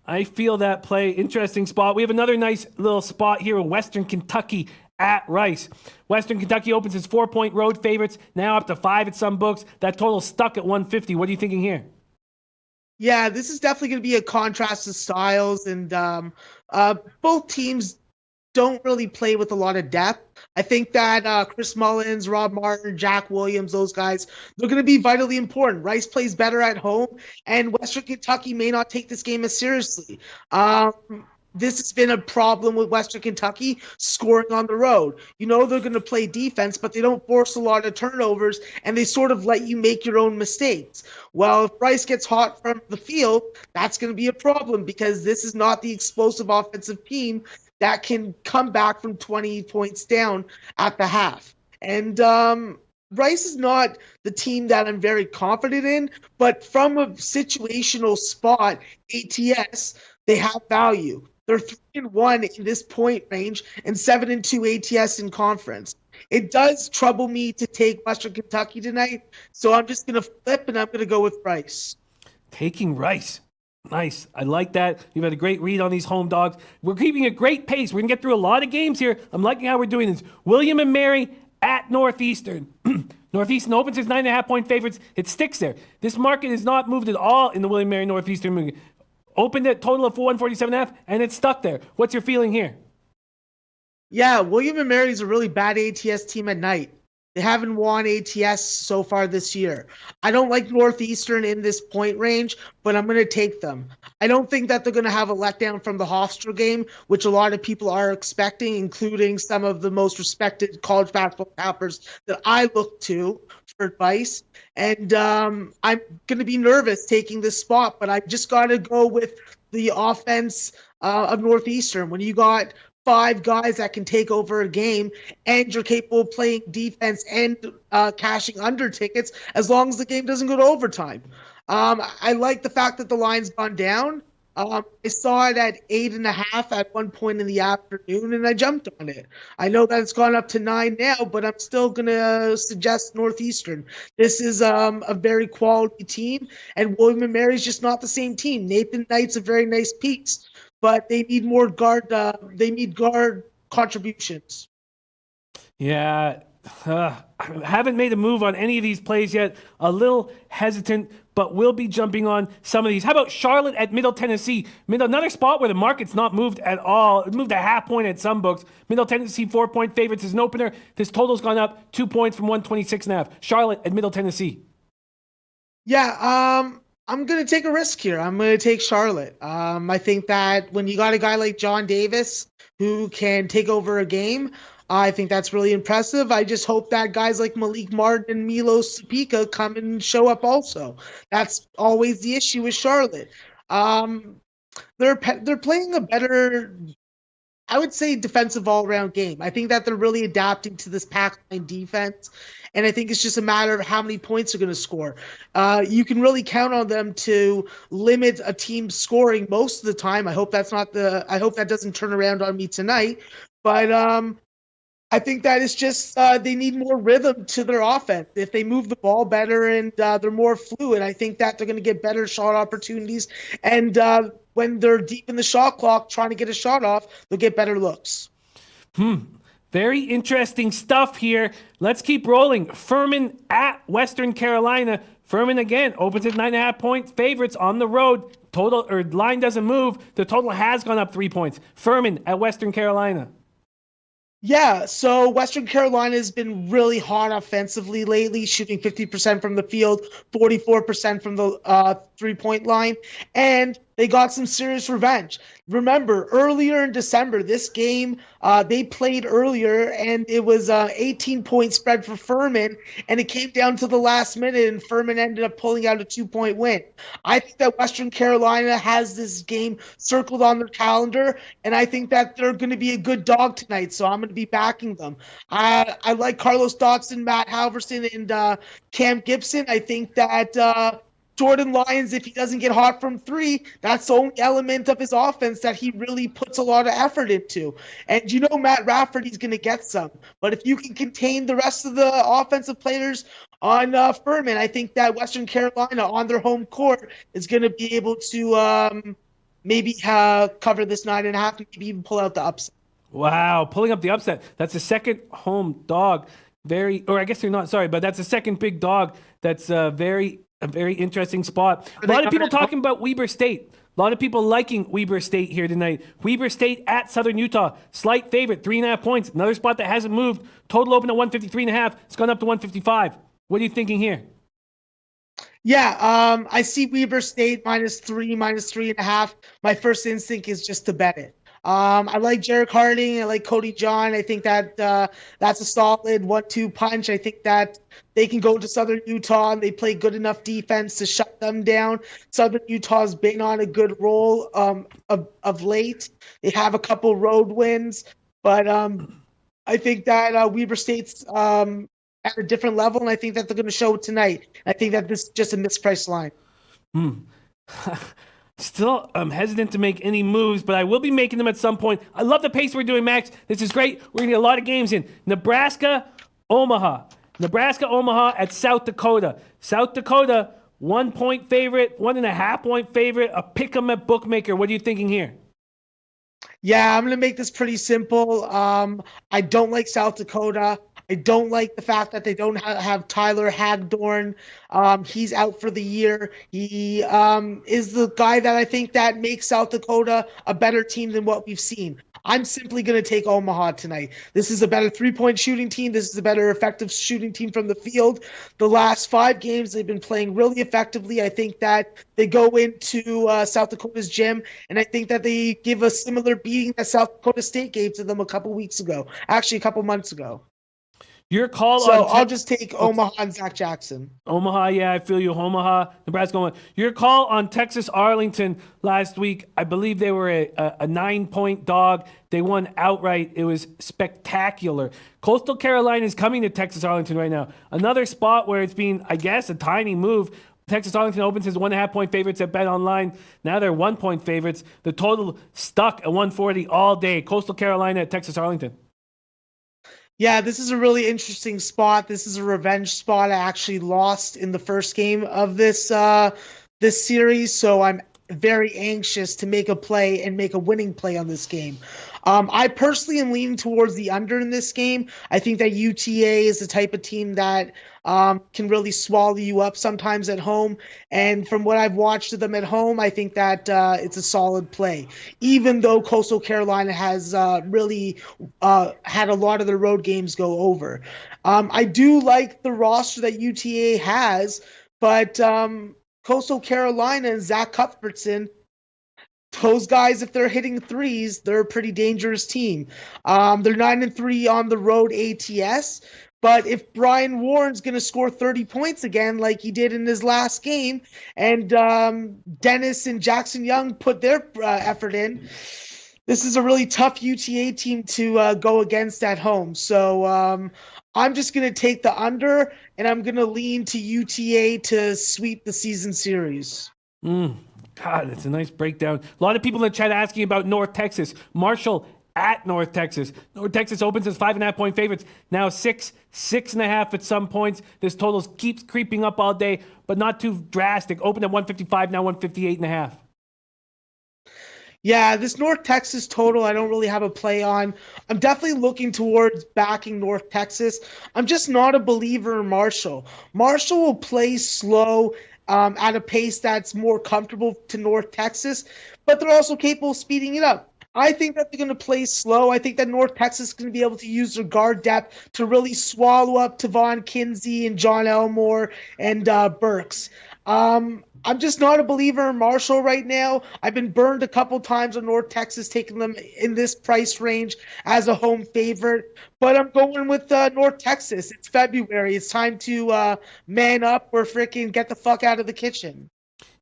I feel that play. Interesting spot. We have another nice little spot here in Western Kentucky at Rice. Western Kentucky opens its 4-point road favorites, now up to 5 at some books. That total stuck at 150. What are you thinking here? Yeah, this is definitely going to be a contrast of styles, and both teams don't really play with a lot of depth. I think that Chris Mullins, Rob Martin, Jack Williams, those guys, they're going to be vitally important. Rice plays better at home, and Western Kentucky may not take this game as seriously. This has been a problem with Western Kentucky scoring on the road. You know they're going to play defense, but they don't force a lot of turnovers, and they sort of let you make your own mistakes. Well, if Rice gets hot from the field, that's going to be a problem because this is not the explosive offensive team that can come back from 20 points down at the half. And Rice is not the team that I'm very confident in, but from a situational spot, ATS, they have value. They're 3-1 in this point range and 7-2 ATS in conference. It does trouble me to take Western Kentucky tonight, so I'm just going to flip and I'm going to go with Rice. Taking Rice. Nice. I like that. You've had a great read on these home dogs. We're keeping a great pace. We're going to get through a lot of games here. I'm liking how we're doing this. William and Mary at Northeastern. Northeastern opens as 9.5-point favorites. It sticks there. This market has not moved at all in the William and Mary Northeastern movie. Opened at total of 147.5, and it's stuck there. What's your feeling here? Yeah, William and Mary's a really bad ATS team at night. They haven't won ATS so far this year. I don't like Northeastern in this point range, but I'm going to take them. I don't think that they're going to have a letdown from the Hofstra game, which a lot of people are expecting, including some of the most respected college basketball cappers that I look to for advice. And I'm going to be nervous taking this spot, but I just got to go with the offense of Northeastern. When you got 5 guys that can take over a game and you're capable of playing defense and cashing under tickets as long as the game doesn't go to overtime. I like the fact that the line's gone down. I saw it at 8.5 at one point in the afternoon, and I jumped on it. I know that it's gone up to 9 now, but I'm still going to suggest Northeastern. This is a very quality team, and William & Mary's just not the same team. Nathan Knight's a very nice piece, but they need more guard. They need guard contributions. Yeah, I haven't made a move on any of these plays yet. A little hesitant, but we'll be jumping on some of these. How about Charlotte at Middle Tennessee? Another spot where the market's not moved at all. It moved a half point at some books. Middle Tennessee 4-point favorites as an opener. This total's gone up 2 points from 126.5. Charlotte at Middle Tennessee. Yeah, I'm going to take a risk here. I'm going to take Charlotte. I think that when you got a guy like John Davis who can take over a game, I think that's really impressive. I just hope that guys like Malik Martin and Milos Sapika come and show up also. That's always the issue with Charlotte. They're playing a better, I would say, defensive all-around game. I think that they're really adapting to this pack-line defense, and I think it's just a matter of how many points they're going to score. You can really count on them to limit a team's scoring most of the time. I hope that doesn't turn around on me tonight, but I think that it's just they need more rhythm to their offense. If they move the ball better and they're more fluid, I think that they're going to get better shot opportunities. And when they're deep in the shot clock trying to get a shot off, they'll get better looks. Very interesting stuff here. Let's keep rolling. Furman at Western Carolina. Furman again opens at 9.5-point favorites on the road. Total or line doesn't move. The total has gone up 3 points. Furman at Western Carolina. Yeah, so Western Carolina has been really hot offensively lately, shooting 50% from the field, 44% from the three-point line, and they got some serious revenge. Remember, earlier in December, this game, they played earlier, and it was an 18-point spread for Furman, and it came down to the last minute, and Furman ended up pulling out a 2-point win. I think that Western Carolina has this game circled on their calendar, and I think that they're going to be a good dog tonight, so I'm going to be backing them. I like Carlos Dotson, Matt Halverson, and Cam Gibson. I think that Jordan Lyons, if he doesn't get hot from 3, that's the only element of his offense that he really puts a lot of effort into. And you know Matt Rafferty's going to get some. But if you can contain the rest of the offensive players on Furman, I think that Western Carolina on their home court is going to be able to maybe cover this 9.5 and maybe even pull out the upset. Wow, pulling up the upset. That's the second home dog. I guess they're not, sorry, but that's the second big dog. That's a very interesting spot. A lot of people talking about Weber State. A lot of people liking Weber State here tonight. Weber State at Southern Utah. Slight favorite, 3.5 points. Another spot that hasn't moved. Total open at 153.5. It's gone up to 155. What are you thinking here? Yeah, I see Weber State -3, -3.5. My first instinct is just to bet it. I like Jarek Harding. I like Cody John. I think that that's a solid 1-2 punch. I think that they can go to Southern Utah and they play good enough defense to shut them down. Southern Utah's been on a good roll of late. They have a couple road wins, but I think that Weber State's at a different level, and I think that they're going to show it tonight. I think that this is just a mispriced line. Still, I'm hesitant to make any moves, but I will be making them at some point. I love the pace we're doing, Max. This is great. We're going to get a lot of games in. Nebraska, Omaha. Nebraska, Omaha at South Dakota. South Dakota, 1-point favorite, 1.5-point favorite, a pick 'em at bookmaker. What are you thinking here? Yeah, I'm going to make this pretty simple. I don't like South Dakota. I don't like the fact that they don't have Tyler Hagdorn. He's out for the year. He is the guy that I think that makes South Dakota a better team than what we've seen. I'm simply going to take Omaha tonight. This is a better three-point shooting team. This is a better effective shooting team from the field. The last 5 games, they've been playing really effectively. I think that they go into South Dakota's gym, and I think that they give a similar beating that South Dakota State gave to them a couple months ago. Your call So on I'll just take Omaha and Zach Jackson. Omaha, yeah, I feel you. Omaha, Nebraska. Omaha. Your call on Texas Arlington last week, I believe they were a 9-point dog. They won outright. It was spectacular. Coastal Carolina is coming to Texas Arlington right now. Another spot where it's been, I guess, a tiny move. Texas Arlington opens as 1.5-point favorites at Bet Online. Now they're 1-point favorites. The total stuck at 140 all day. Coastal Carolina at Texas Arlington. Yeah, this is a really interesting spot. This is a revenge spot. I actually lost in the first game of this series, so I'm very anxious to make a play and make a winning play on this game. I personally am leaning towards the under in this game. I think that UTA is the type of team that can really swallow you up sometimes at home. And from what I've watched of them at home, I think that it's a solid play. Even though Coastal Carolina has really had a lot of their road games go over. I do like the roster that UTA has, but Coastal Carolina and Zach Cuthbertson, those guys, if they're hitting threes, they're a pretty dangerous team. They're 9-3 on the road ATS, but if Brian Warren's going to score 30 points again like he did in his last game, and Dennis and Jackson Young put their effort in, this is a really tough UTA team to go against at home. So I'm just going to take the under, and I'm going to lean to UTA to sweep the season series. God, that's a nice breakdown. A lot of people in the chat asking about North Texas. Marshall at North Texas. North Texas opens as 5.5-point favorites. Now 6.5 at some points. This total keeps creeping up all day, but not too drastic. Opened at 155, now 158.5. Yeah, this North Texas total, I don't really have a play on. I'm definitely looking towards backing North Texas. I'm just not a believer in Marshall. Marshall will play slow at a pace that's more comfortable to North Texas, but they're also capable of speeding it up. I think that they're going to play slow. I think that North Texas is going to be able to use their guard depth to really swallow up Tavon Kinsey and John Elmore and Burks. I'm just not a believer in Marshall right now. I've been burned a couple times on North Texas, taking them in this price range as a home favorite. But I'm going with North Texas. It's February. It's time to man up or freaking get the fuck out of the kitchen.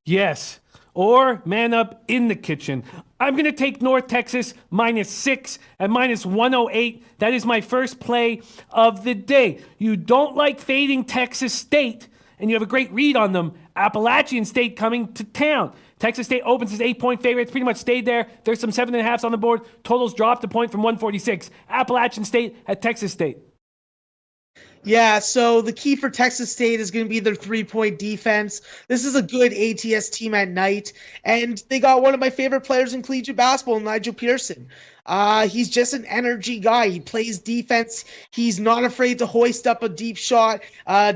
Yes, or man up in the kitchen. I'm going to take North Texas -6 at -108. That is my first play of the day. You don't like fading Texas State, and you have a great read on them. Appalachian State coming to town. Texas State opens as 8-point favorite. It's pretty much stayed there. There's some 7.5s on the board. Totals dropped a point from 146. Appalachian State at Texas State. Yeah, so the key for Texas State is going to be their 3-point defense. This is a good ATS team at night, and they got one of my favorite players in collegiate basketball, Nigel Pearson. He's just an energy guy. He plays defense. He's not afraid to hoist up a deep shot,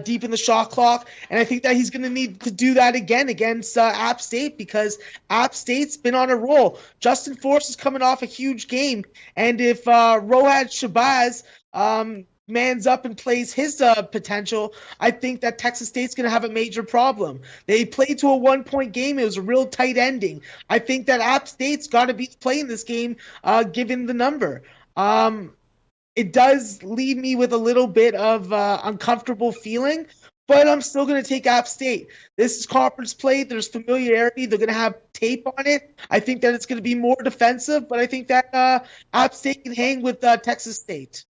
deep in the shot clock, and I think that he's going to need to do that again against App State because App State's been on a roll. Justin Force is coming off a huge game, and if Rohad Shabazz mans up and plays his potential, I think that Texas State's going to have a major problem. They played to a 1-point game. It was a real tight ending. I think that App State's got to be playing this game given the number. It does leave me with a little bit of uncomfortable feeling, but I'm still going to take App State. This is conference play. There's familiarity. They're going to have tape on it. I think that it's going to be more defensive, but I think that App State can hang with Texas State.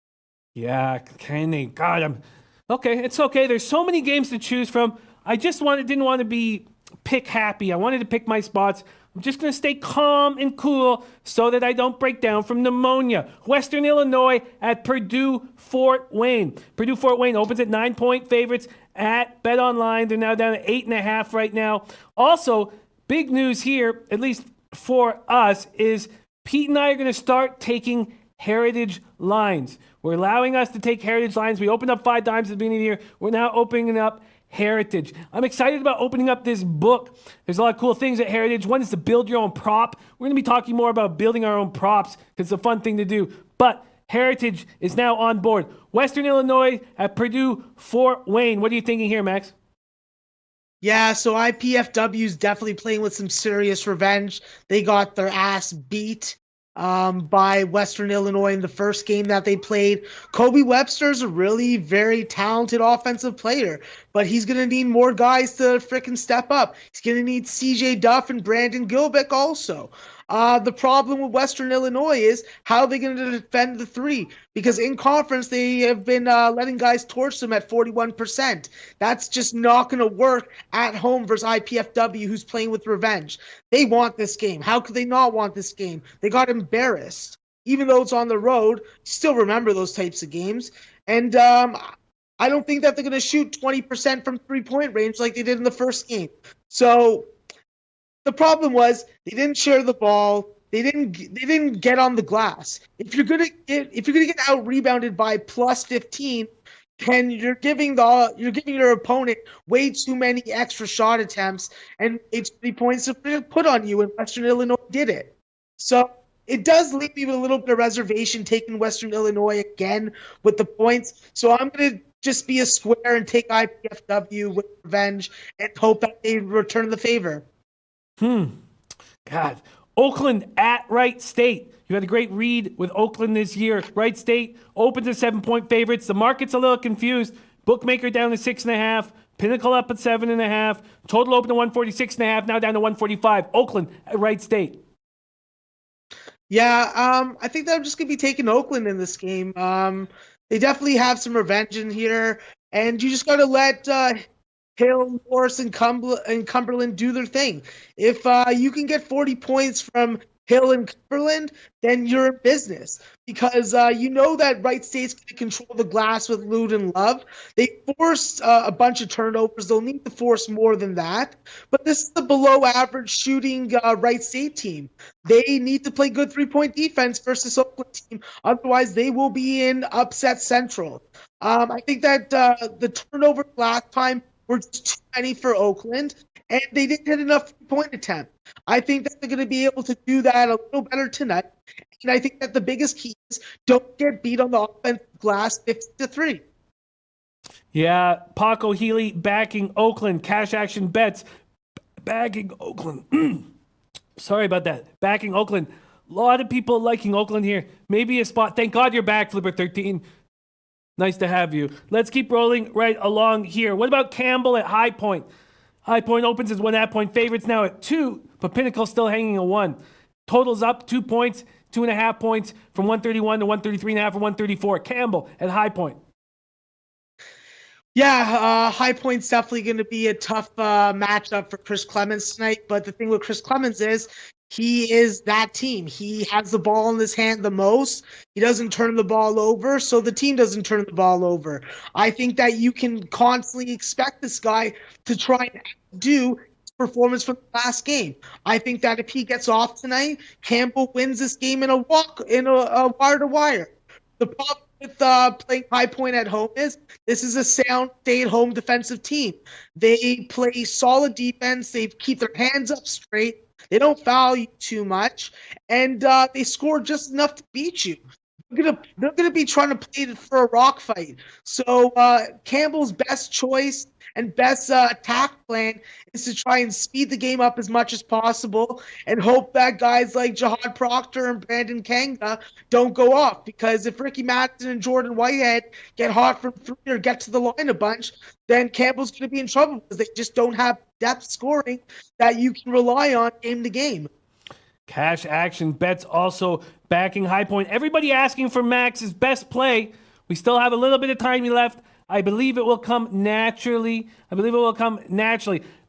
Yeah, can they? God, okay. It's okay. There's so many games to choose from. I just didn't want to be pick happy. I wanted to pick my spots. I'm just going to stay calm and cool so that I don't break down from pneumonia. Western Illinois at Purdue-Fort Wayne. Purdue-Fort Wayne opens at 9-point favorites at BetOnline. They're now down to 8.5 right now. Also, big news here, at least for us, is Pete and I are going to start taking heritage lines. We're allowing us to take heritage lines. We opened up 5 times at the beginning of the year. We're now opening up Heritage. I'm excited about opening up this book. There's a lot of cool things at Heritage. One is to build your own prop. We're going to be talking more about building our own props because it's a fun thing to do. But Heritage is now on board. Western Illinois at Purdue-Fort Wayne. What are you thinking here, Max? Yeah, so IPFW is definitely playing with some serious revenge. They got their ass beat by Western Illinois in the first game that they played. Kobe Webster's a really very talented offensive player, but he's going to need more guys to frickin' step up. He's going to need CJ Duff and Brandon Gilbeck also. The problem with Western Illinois is how they're going to defend the 3, because in conference they have been letting guys torch them at 41%. That's just not going to work at home versus IPFW, who's playing with revenge. They want this game. How could they not want this game? They got embarrassed. Even though it's on the road, still remember those types of games. And I don't think that they're going to shoot 20% from 3-point range like they did in the first game. So the problem was they didn't share the ball. They didn't get on the glass. If you're gonna get out rebounded by plus 15, then you're giving your opponent way too many extra shot attempts and it's 3 points to put on you. And Western Illinois did it. So it does leave me with a little bit of reservation taking Western Illinois again with the points. So I'm gonna just be a square and take IPFW with revenge and hope that they return the favor. God. Oakland at Wright State. You had a great read with Oakland this year. Wright State opens at 7-point favorites. The market's a little confused. Bookmaker down to 6.5. Pinnacle up at 7.5. Total open to 146.5. Now down to 145. Oakland at Wright State. Yeah, I think that I'm just going to be taking Oakland in this game. They definitely have some revenge in here. And you just got to let Hill, Morris, and Cumberland do their thing. If you can get 40 points from Hill and Cumberland, then you're in business. Because you know that Wright State's going to control the glass with Lute and Love. They forced a bunch of turnovers. They'll need to force more than that. But this is the below-average shooting Wright State team. They need to play good 3-point defense versus Oakland team. Otherwise, they will be in upset central. I think that the turnover last time were just too many for Oakland, and they didn't hit enough 3-point attempt. I think that they're going to be able to do that a little better tonight, and I think that the biggest key is don't get beat on the offensive glass 50-3. Yeah, Paco Healy backing Oakland. Cash Action Bets backing Oakland. Sorry about that. Backing Oakland. A lot of people liking Oakland here. Maybe a spot. Thank God you're back, Flipper 13. Nice to have you. Let's keep rolling right along here. What about Campbell at High Point? High Point opens as 1.5-point favorites now at 2, but Pinnacle still hanging a 1. Totals up 2 points, 2.5 points from 131 to 133.5 from 134. Campbell at High Point. Yeah, High Point's definitely going to be a tough matchup for Chris Clemens tonight. But the thing with Chris Clemens is he is that team. He has the ball in his hand the most. He doesn't turn the ball over, so the team doesn't turn the ball over. I think that you can constantly expect this guy to try and do his performance from the last game. I think that if he gets off tonight, Campbell wins this game in a wire-to-wire. The problem with playing High Point at home is this is a sound stay-at-home defensive team. They play solid defense. They keep their hands up straight. They don't foul you too much, and they score just enough to beat you. They're gonna be trying to play it for a rock fight. So Campbell's best choice and best attack plan is to try and speed the game up as much as possible and hope that guys like Jahad Proctor and Brandon Kanga don't go off. Because if Ricky Madsen and Jordan Whitehead get hot from three or get to the line a bunch, then Campbell's going to be in trouble because they just don't have depth scoring that you can rely on game to game. Cash action bets also backing High Point. Everybody asking for Max's best play. We still have a little bit of time left. I believe it will come naturally.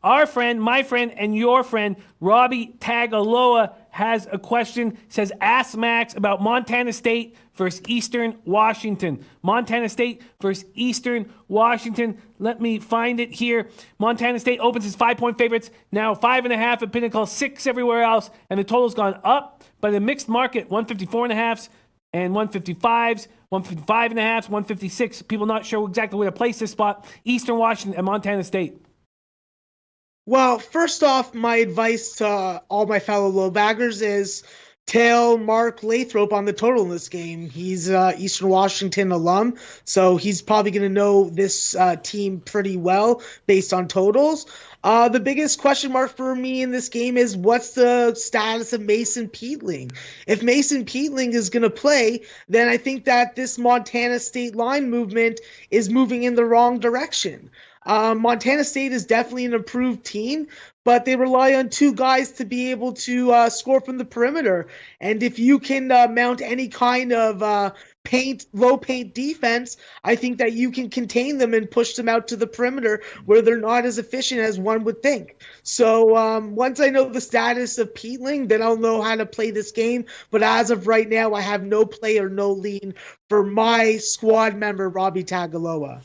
Our friend, my friend, and your friend, Robbie Tagaloa, has a question. Says, ask Max about Montana State versus Eastern Washington. Montana State versus Eastern Washington. Let me find it here. Montana State opens as 5-point favorites. Now 5.5 at Pinnacle, 6 everywhere else. And the total's gone up by the mixed market, 154.5s and 155s. 155.5, 156. People not sure exactly where to place this spot. Eastern Washington and Montana State. Well, first off, my advice to all my fellow LoBaggers is tail Mark Lathrop on the total in this game. He's Eastern Washington alum, so he's probably going to know this team pretty well based on totals. The biggest question mark for me in this game is what's the status of Mason Peatling? If Mason Peatling is going to play, then I think that this Montana State line movement is moving in the wrong direction. Montana State is definitely an improved team, but they rely on two guys to be able to score from the perimeter. And if you can mount any kind of low paint defense, I think that you can contain them and push them out to the perimeter where they're not as efficient as one would think. So once I know the status of Peatling, then I'll know how to play this game. But as of right now, I have no play or no lean for my squad member, Robbie Tagaloa.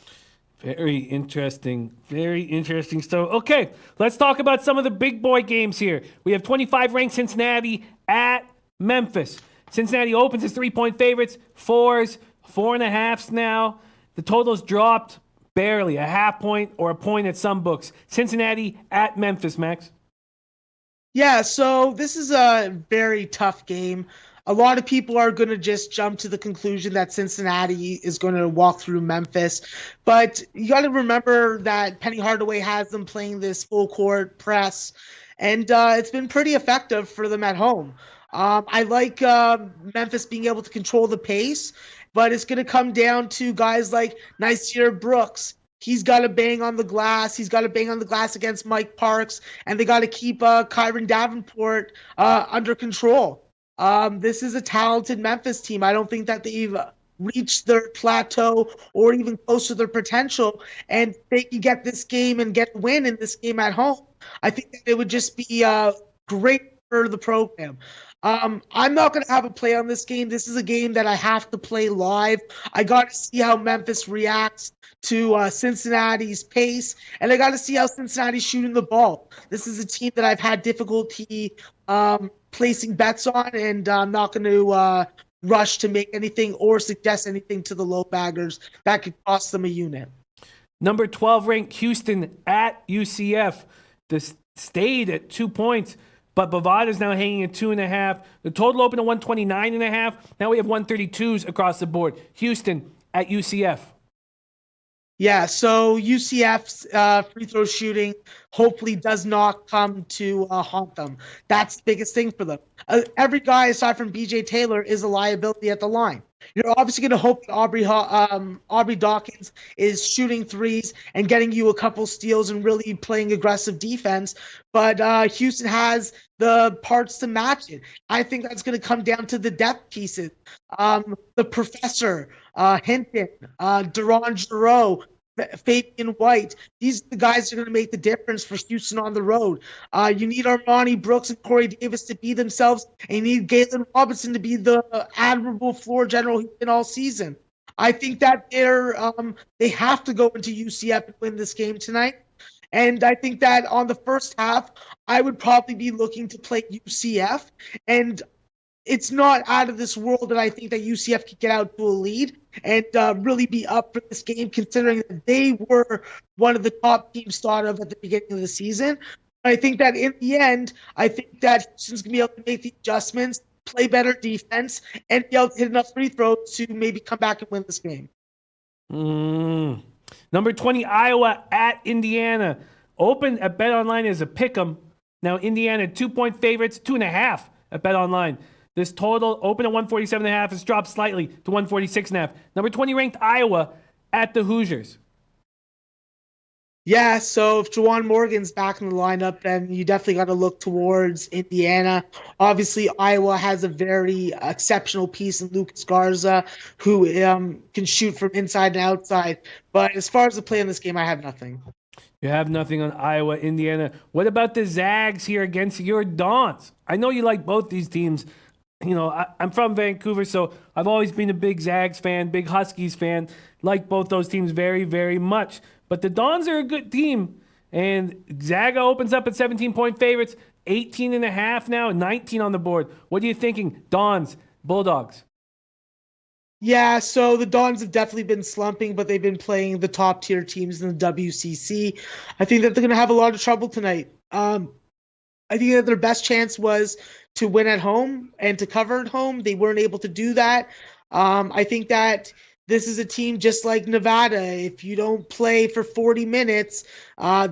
Very interesting. Very interesting. So, okay, let's talk about some of the big boy games here. We have 25-ranked Cincinnati at Memphis. Cincinnati opens as 3-point favorites, 4s, 4.5s now. The total's dropped barely, a half point or a point at some books. Cincinnati at Memphis, Max. Yeah, so this is a very tough game. A lot of people are going to just jump to the conclusion that Cincinnati is going to walk through Memphis. But you got to remember that Penny Hardaway has them playing this full court press, and it's been pretty effective for them at home. I like Memphis being able to control the pace, but it's going to come down to guys like Nasir Brooks. He's got to bang on the glass. He's got to bang on the glass against Mike Parks, and they got to keep Kyron Davenport under control. This is a talented Memphis team. I don't think that they've reached their plateau or even close to their potential, and they can get this game and get a win in this game at home. I think that it would just be great for the program. I'm not going to have a play on this game. This is a game that I have to play live. I got to see how Memphis reacts to Cincinnati's pace, and I got to see how Cincinnati's shooting the ball. This is a team that I've had difficulty placing bets on, and I'm not going to rush to make anything or suggest anything to the LoBaggers that could cost them a unit. Number 12 ranked Houston at UCF. This stayed at 2 points, but Bovada's now hanging at 2.5. The total opened at 129.5. Now we have 132s across the board. Houston at UCF. Yeah, so UCF's free throw shooting hopefully does not come to haunt them. That's the biggest thing for them. Every guy aside from BJ Taylor is a liability at the line. You're obviously going to hope that Aubrey Dawkins is shooting threes and getting you a couple steals and really playing aggressive defense. But Houston has the parts to match it. I think that's going to come down to the depth pieces. The professor, Hinton, Deron Giroux, Fabian White. These are the guys that are going to make the difference for Houston on the road. You need Armani Brooks and Corey Davis to be themselves, and you need Galen Robinson to be the admirable floor general he's been all season. I think that they have to go into UCF and win this game tonight. And I think that on the first half, I would probably be looking to play UCF. And it's not out of this world that I think that UCF could get out to a lead and really be up for this game, considering that they were one of the top teams thought of at the beginning of the season. I think that in the end, I think that Houston's going to be able to make the adjustments, play better defense, and be able to hit enough free throws to maybe come back and win this game. Number 20, Iowa at Indiana. Open at BetOnline as a pick'em. Now, Indiana, 2-point favorites, 2.5 at BetOnline. This total, open at 147.5, has dropped slightly to 146.5. Number 20 ranked Iowa at the Hoosiers. Yeah, so if Juwan Morgan's back in the lineup, then you definitely got to look towards Indiana. Obviously, Iowa has a very exceptional piece in Lucas Garza, who can shoot from inside and outside. But as far as the play in this game, I have nothing. You have nothing on Iowa, Indiana. What about the Zags here against your Dons? I know you like both these teams. You know, I'm from Vancouver, so I've always been a big Zags fan, big Huskies fan. Like both those teams very, very much. But the Dons are a good team. And Zaga opens up at 17-point favorites, 18.5 now, 19 on the board. What are you thinking? Dons, Bulldogs. Yeah, so the Dons have definitely been slumping, but they've been playing the top-tier teams in the WCC. I think that they're going to have a lot of trouble tonight. I think that their best chance was to win at home and to cover at home. They weren't able to do that. I think that this is a team just like Nevada. If you don't play for 40 minutes,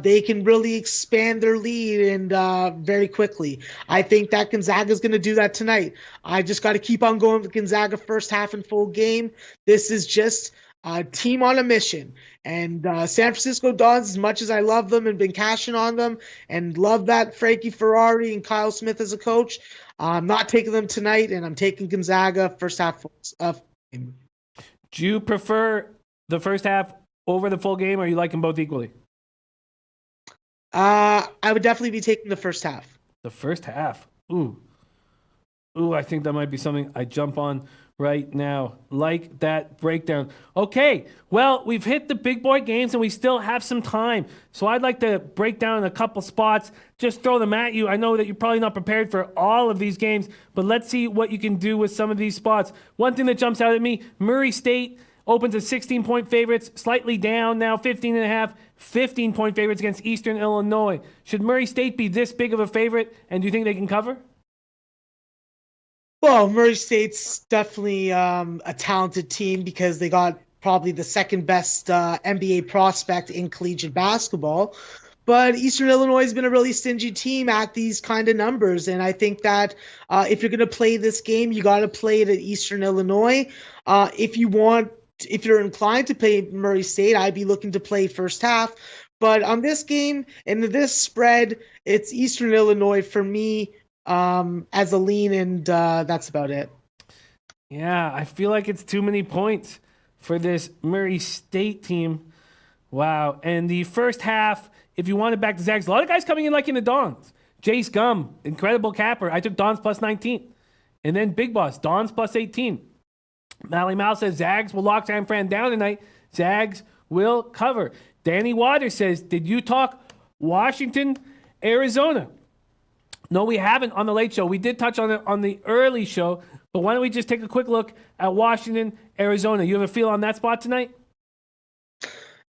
they can really expand their lead and very quickly. I think that Gonzaga is going to do that tonight. I just got to keep on going with Gonzaga first half and full game. This is just a team on a mission. And San Francisco Dons, as much as I love them and been cashing on them and love that Frankie Ferrari and Kyle Smith as a coach, I'm not taking them tonight, and I'm taking Gonzaga first half of game. Do you prefer the first half over the full game, or you like them both equally? I would definitely be taking the first half. The first half. Ooh, I think that might be something I jump on right now. Like that breakdown. Okay, well, we've hit the big boy games and we still have some time. So I'd like to break down a couple spots, just throw them at you. I know that you're probably not prepared for all of these games, but let's see what you can do with some of these spots. One thing that jumps out at me, Murray State opens as 16-point favorites, slightly down now, 15.5, 15-point favorites against Eastern Illinois. Should Murray State be this big of a favorite, and do you think they can cover? Well, Murray State's definitely a talented team because they got probably the second best NBA prospect in collegiate basketball. But Eastern Illinois has been a really stingy team at these kind of numbers. And I think that if you're going to play this game, you got to play it at Eastern Illinois. If you're inclined to play Murray State, I'd be looking to play first half. But on this game and this spread, it's Eastern Illinois for me as a lean, and that's about it. Yeah, I feel like it's too many points for this Murray State team. Wow. And the first half, if you want to back the Zags, a lot of guys coming in like in the Dons. Jace Gum, incredible capper. I took Dons plus 19. And then Big Boss, Dons plus 18. Mally Mal says Zags will lock San Fran down tonight. Zags will cover. Danny Waters says, did you talk Washington, Arizona? No, we haven't on the late show. We did touch on it on the early show, but why don't we just take a quick look at Washington, Arizona? You have a feel on that spot tonight?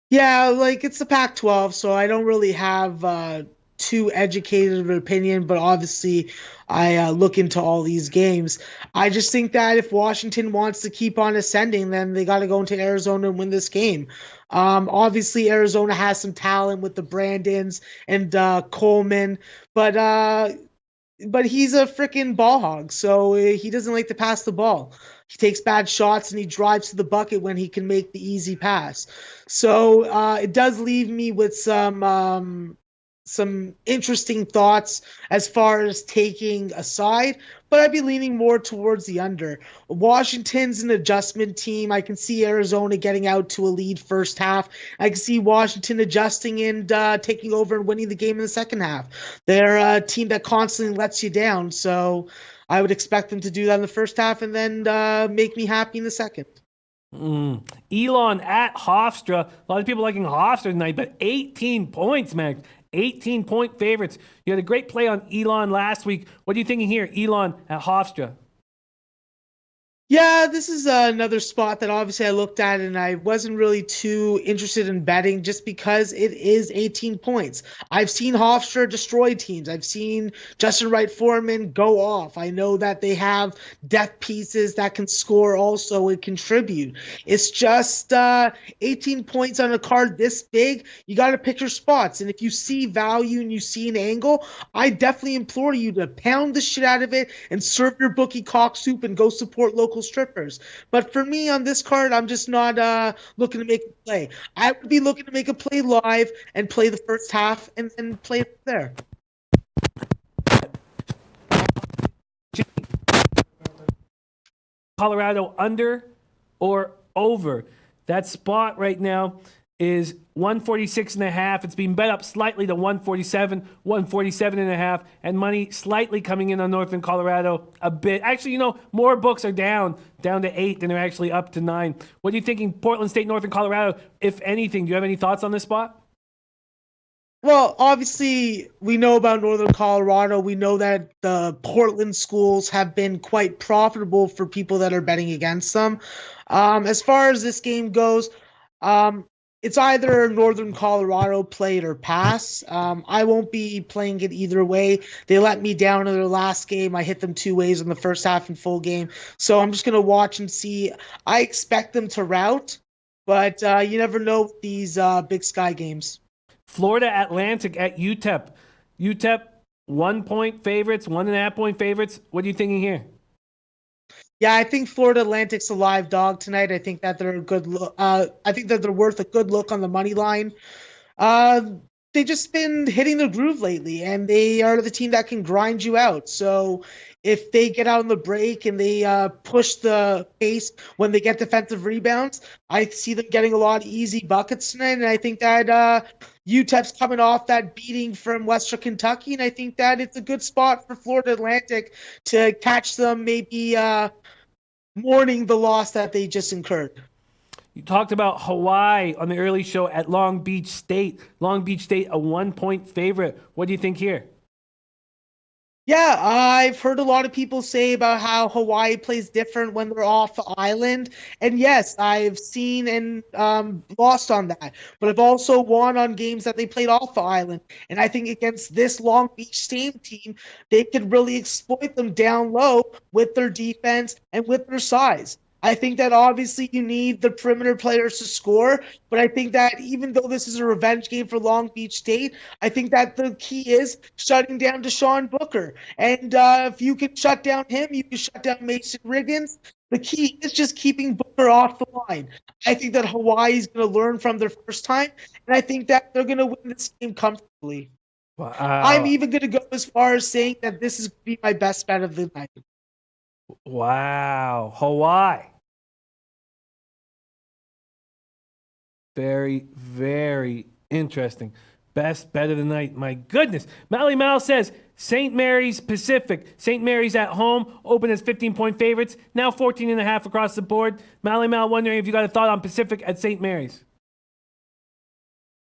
Yeah, like it's the Pac-12, so I don't really have too educated of an opinion, but obviously I look into all these games. I just think that if Washington wants to keep on ascending, then they got to go into Arizona and win this game. Obviously, Arizona has some talent with the Brandons and Coleman, but he's a freaking ball hog, so he doesn't like to pass the ball. He takes bad shots and he drives to the bucket when he can make the easy pass. So it does leave me with some some interesting thoughts as far as taking a side, but I'd be leaning more towards the under. Washington's an adjustment team. I can see Arizona getting out to a lead first half. I can see Washington adjusting and taking over and winning the game in the second half. They're a team that constantly lets you down, so I would expect them to do that in the first half and then make me happy in the second. Elon at Hofstra. A lot of people liking Hofstra tonight, but 18 points, man. 18-point favorites. You had a great play on Elon last week. What are you thinking here, Elon at Hofstra? Yeah, this is another spot that obviously I looked at and I wasn't really too interested in betting just because it is 18 points. I've seen Hofstra destroy teams. I've seen Justin Wright Foreman go off. I know that they have depth pieces that can score also and contribute. It's just 18 points on a card this big. You got to pick your spots. And if you see value and you see an angle, I definitely implore you to pound the shit out of it and serve your bookie cock soup and go support local strippers. But for me on this card, I'm just not looking to make a play. I would be looking to make a play live and play the first half and then play it there. Colorado under or over? That spot right now is 146.5. It's been bet up slightly to 147, 147.5, and money slightly coming in on Northern Colorado a bit. Actually, more books are down to 8 than they're actually up to 9. What are you thinking, Portland State, Northern Colorado, if anything? Do you have any thoughts on this spot? Well, obviously, we know about Northern Colorado. We know that the Portland schools have been quite profitable for people that are betting against them. As far as this game goes, it's either Northern Colorado play it or pass. I won't be playing it either way. They let me down in their last game. I hit them 2 ways in the first half and full game. So I'm just going to watch and see. I expect them to rout, but you never know with these Big Sky games. Florida Atlantic at UTEP. UTEP, 1-point favorites, 1.5-point favorites. What are you thinking here? Yeah, I think Florida Atlantic's a live dog tonight. I think that they're a good look. I think that they're worth a good look on the money line. They've just been hitting their groove lately, and they are the team that can grind you out. So if they get out on the break and they push the pace when they get defensive rebounds, I see them getting a lot of easy buckets tonight. And I think that UTEP's coming off that beating from Western Kentucky, and I think that it's a good spot for Florida Atlantic to catch them maybe mourning the loss that they just incurred. You talked about Hawaii on the early show at Long Beach State. Long Beach State, a 1-point favorite. What do you think here? Yeah, I've heard a lot of people say about how Hawaii plays different when they're off the island. And yes, I've seen and lost on that. But I've also won on games that they played off the island. And I think against this Long Beach State team, they could really exploit them down low with their defense and with their size. I think that obviously you need the perimeter players to score, but I think that even though this is a revenge game for Long Beach State, I think that the key is shutting down Deshaun Booker. And if you can shut down him, you can shut down Mason Riggins. The key is just keeping Booker off the line. I think that Hawaii is going to learn from their first time, and I think that they're going to win this game comfortably. Wow. I'm even going to go as far as saying that this is going to be my best bet of the night. Wow. Hawaii. Very, very interesting. Best bet of the night. My goodness. Mally Mal says St. Mary's Pacific. St. Mary's at home. Open as 15-point favorites. Now 14.5 across the board. Mally Mal wondering if you got a thought on Pacific at St. Mary's.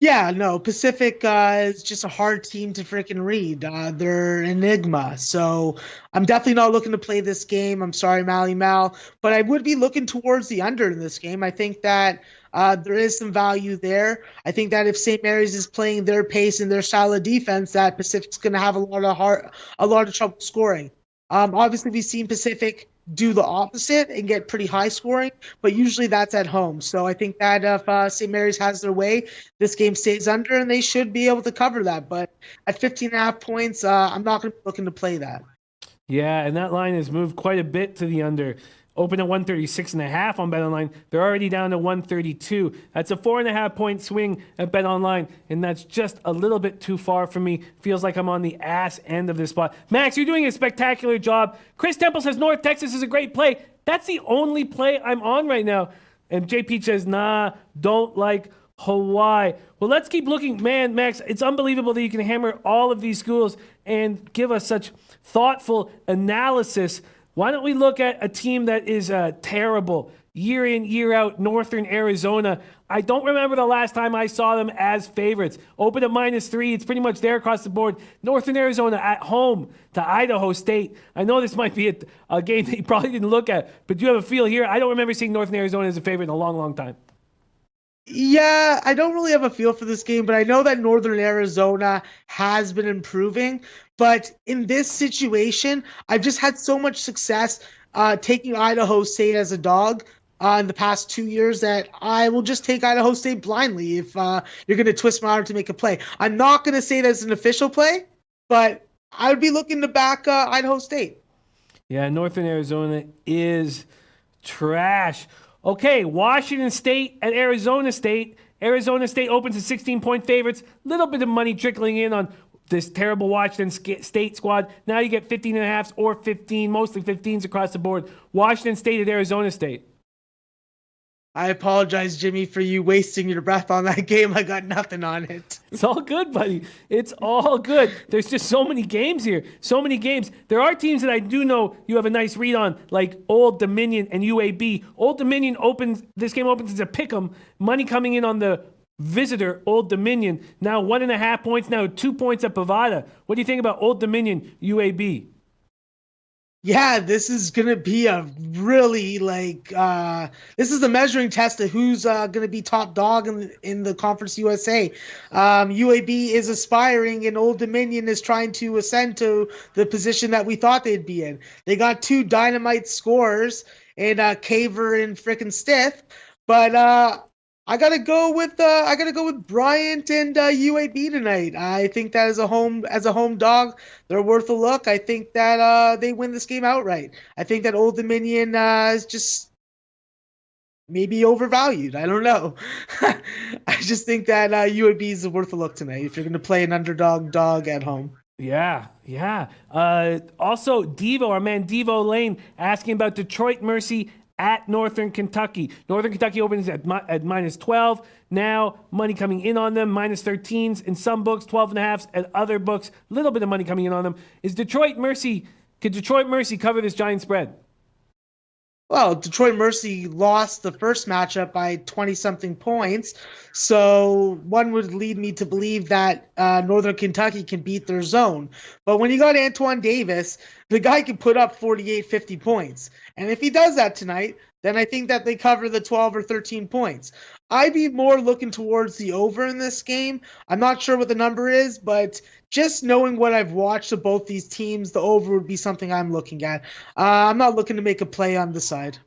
Yeah, no, Pacific is just a hard team to freaking read. They're an enigma. So I'm definitely not looking to play this game. I'm sorry, Mally Mal. But I would be looking towards the under in this game. I think that there is some value there. I think that if St. Mary's is playing their pace and their style of defense, that Pacific's going to have a lot of trouble scoring. Obviously, we've seen Pacific do the opposite and get pretty high scoring, but usually that's at home. So I think that if St. Mary's has their way, this game stays under and they should be able to cover that. But at 15.5 points, I'm not going to be looking to play that. Yeah, and that line has moved quite a bit to the under. Open at 136.5 on BetOnline. They're already down to 132. That's a 4.5-point swing at BetOnline, and that's just a little bit too far for me. Feels like I'm on the ass end of this spot. Max, you're doing a spectacular job. Chris Temple says North Texas is a great play. That's the only play I'm on right now. And JP says, nah, don't like Hawaii. Well, let's keep looking. Man, Max, it's unbelievable that you can hammer all of these schools and give us such thoughtful analysis. Why don't we look at a team that is terrible year in, year out, Northern Arizona? I don't remember the last time I saw them as favorites. Open at -3. It's pretty much there across the board. Northern Arizona at home to Idaho State. I know this might be a game that you probably didn't look at, but do you have a feel here? I don't remember seeing Northern Arizona as a favorite in a long, long time. Yeah, I don't really have a feel for this game, but I know that Northern Arizona has been improving. But in this situation, I've just had so much success taking Idaho State as a dog in the past 2 years that I will just take Idaho State blindly if you're going to twist my arm to make a play. I'm not going to say that's an official play, but I would be looking to back Idaho State. Yeah, Northern Arizona is trash. Okay, Washington State at Arizona State. Arizona State opens as 16-point favorites. Little bit of money trickling in on this terrible Washington State squad. Now you get 15.5s or 15, mostly 15s across the board. Washington State at Arizona State. I apologize, Jimmy, for you wasting your breath on that game. I got nothing on it. It's all good, buddy. It's all good. There's just so many games here. So many games. There are teams that I do know you have a nice read on, like Old Dominion and UAB. Old Dominion this game opens as a pick'em. Money coming in on the visitor, Old Dominion. Now 1.5 points, now 2 points at Bovada. What do you think about Old Dominion, UAB? Yeah, this is going to be a really, this is the measuring test of who's going to be top dog in the Conference USA. UAB is aspiring, and Old Dominion is trying to ascend to the position that we thought they'd be in. They got two dynamite scorers in Caver and frickin' Stith, but I gotta go with Bryant and UAB tonight. I think that as a home dog, they're worth a look. I think that they win this game outright. I think that Old Dominion is just maybe overvalued. I don't know. I just think that UAB is worth a look tonight if you're going to play an underdog dog at home. Yeah. Also, Devo, our man Devo Lane, asking about Detroit Mercy at Northern Kentucky. Northern Kentucky opens at -12. Now, money coming in on them, -13s in some books, 12.5s at other books. A little bit of money coming in on them. Could Detroit Mercy cover this giant spread? Well, Detroit Mercy lost the first matchup by 20-something points, so one would lead me to believe that Northern Kentucky can beat their zone. But when you got Antoine Davis, the guy can put up 48, 50 points. And if he does that tonight, then I think that they cover the 12 or 13 points. I'd be more looking towards the over in this game. I'm not sure what the number is, but just knowing what I've watched of both these teams, the over would be something I'm looking at. I'm not looking to make a play on the side.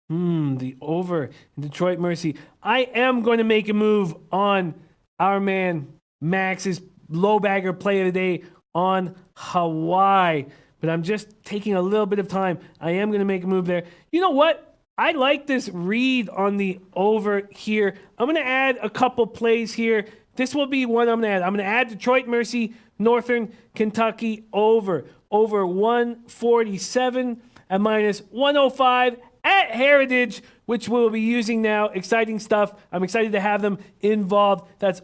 The over in Detroit Mercy. I am going to make a move on our man Max's LoBagger play of the day on Hawaii, but I'm just taking a little bit of time. I am going to make a move there. You know what? I like this read on the over here. I'm going to add a couple plays here. This will be one I'm going to add. I'm going to add Detroit Mercy, Northern Kentucky over 147 at -105 at Heritage, which we'll be using now. Exciting stuff. I'm excited to have them involved. That's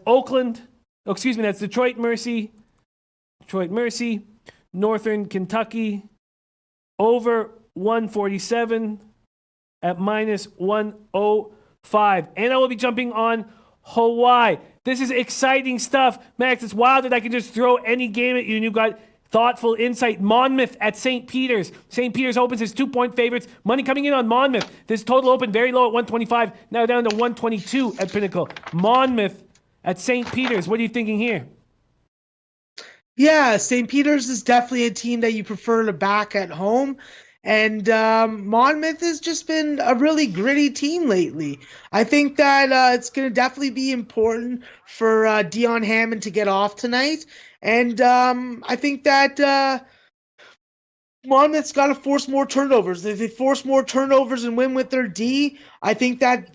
that's Detroit Mercy, Northern Kentucky over 147 at -105. And I will be jumping on Hawaii. This is exciting stuff. Max, it's wild that I can just throw any game at you and you've got thoughtful insight. Monmouth at St. Peter's. St. Peter's opens as 2-point favorites. Money coming in on Monmouth. This total opened very low at 125, now down to 122 at Pinnacle. Monmouth at St. Peter's. What are you thinking here? Yeah, St. Peter's is definitely a team that you prefer to back at home. And Monmouth has just been a really gritty team lately. I think that it's going to definitely be important for Dion Hammond to get off tonight. And I think that Monmouth's got to force more turnovers. If they force more turnovers and win with their D, I think that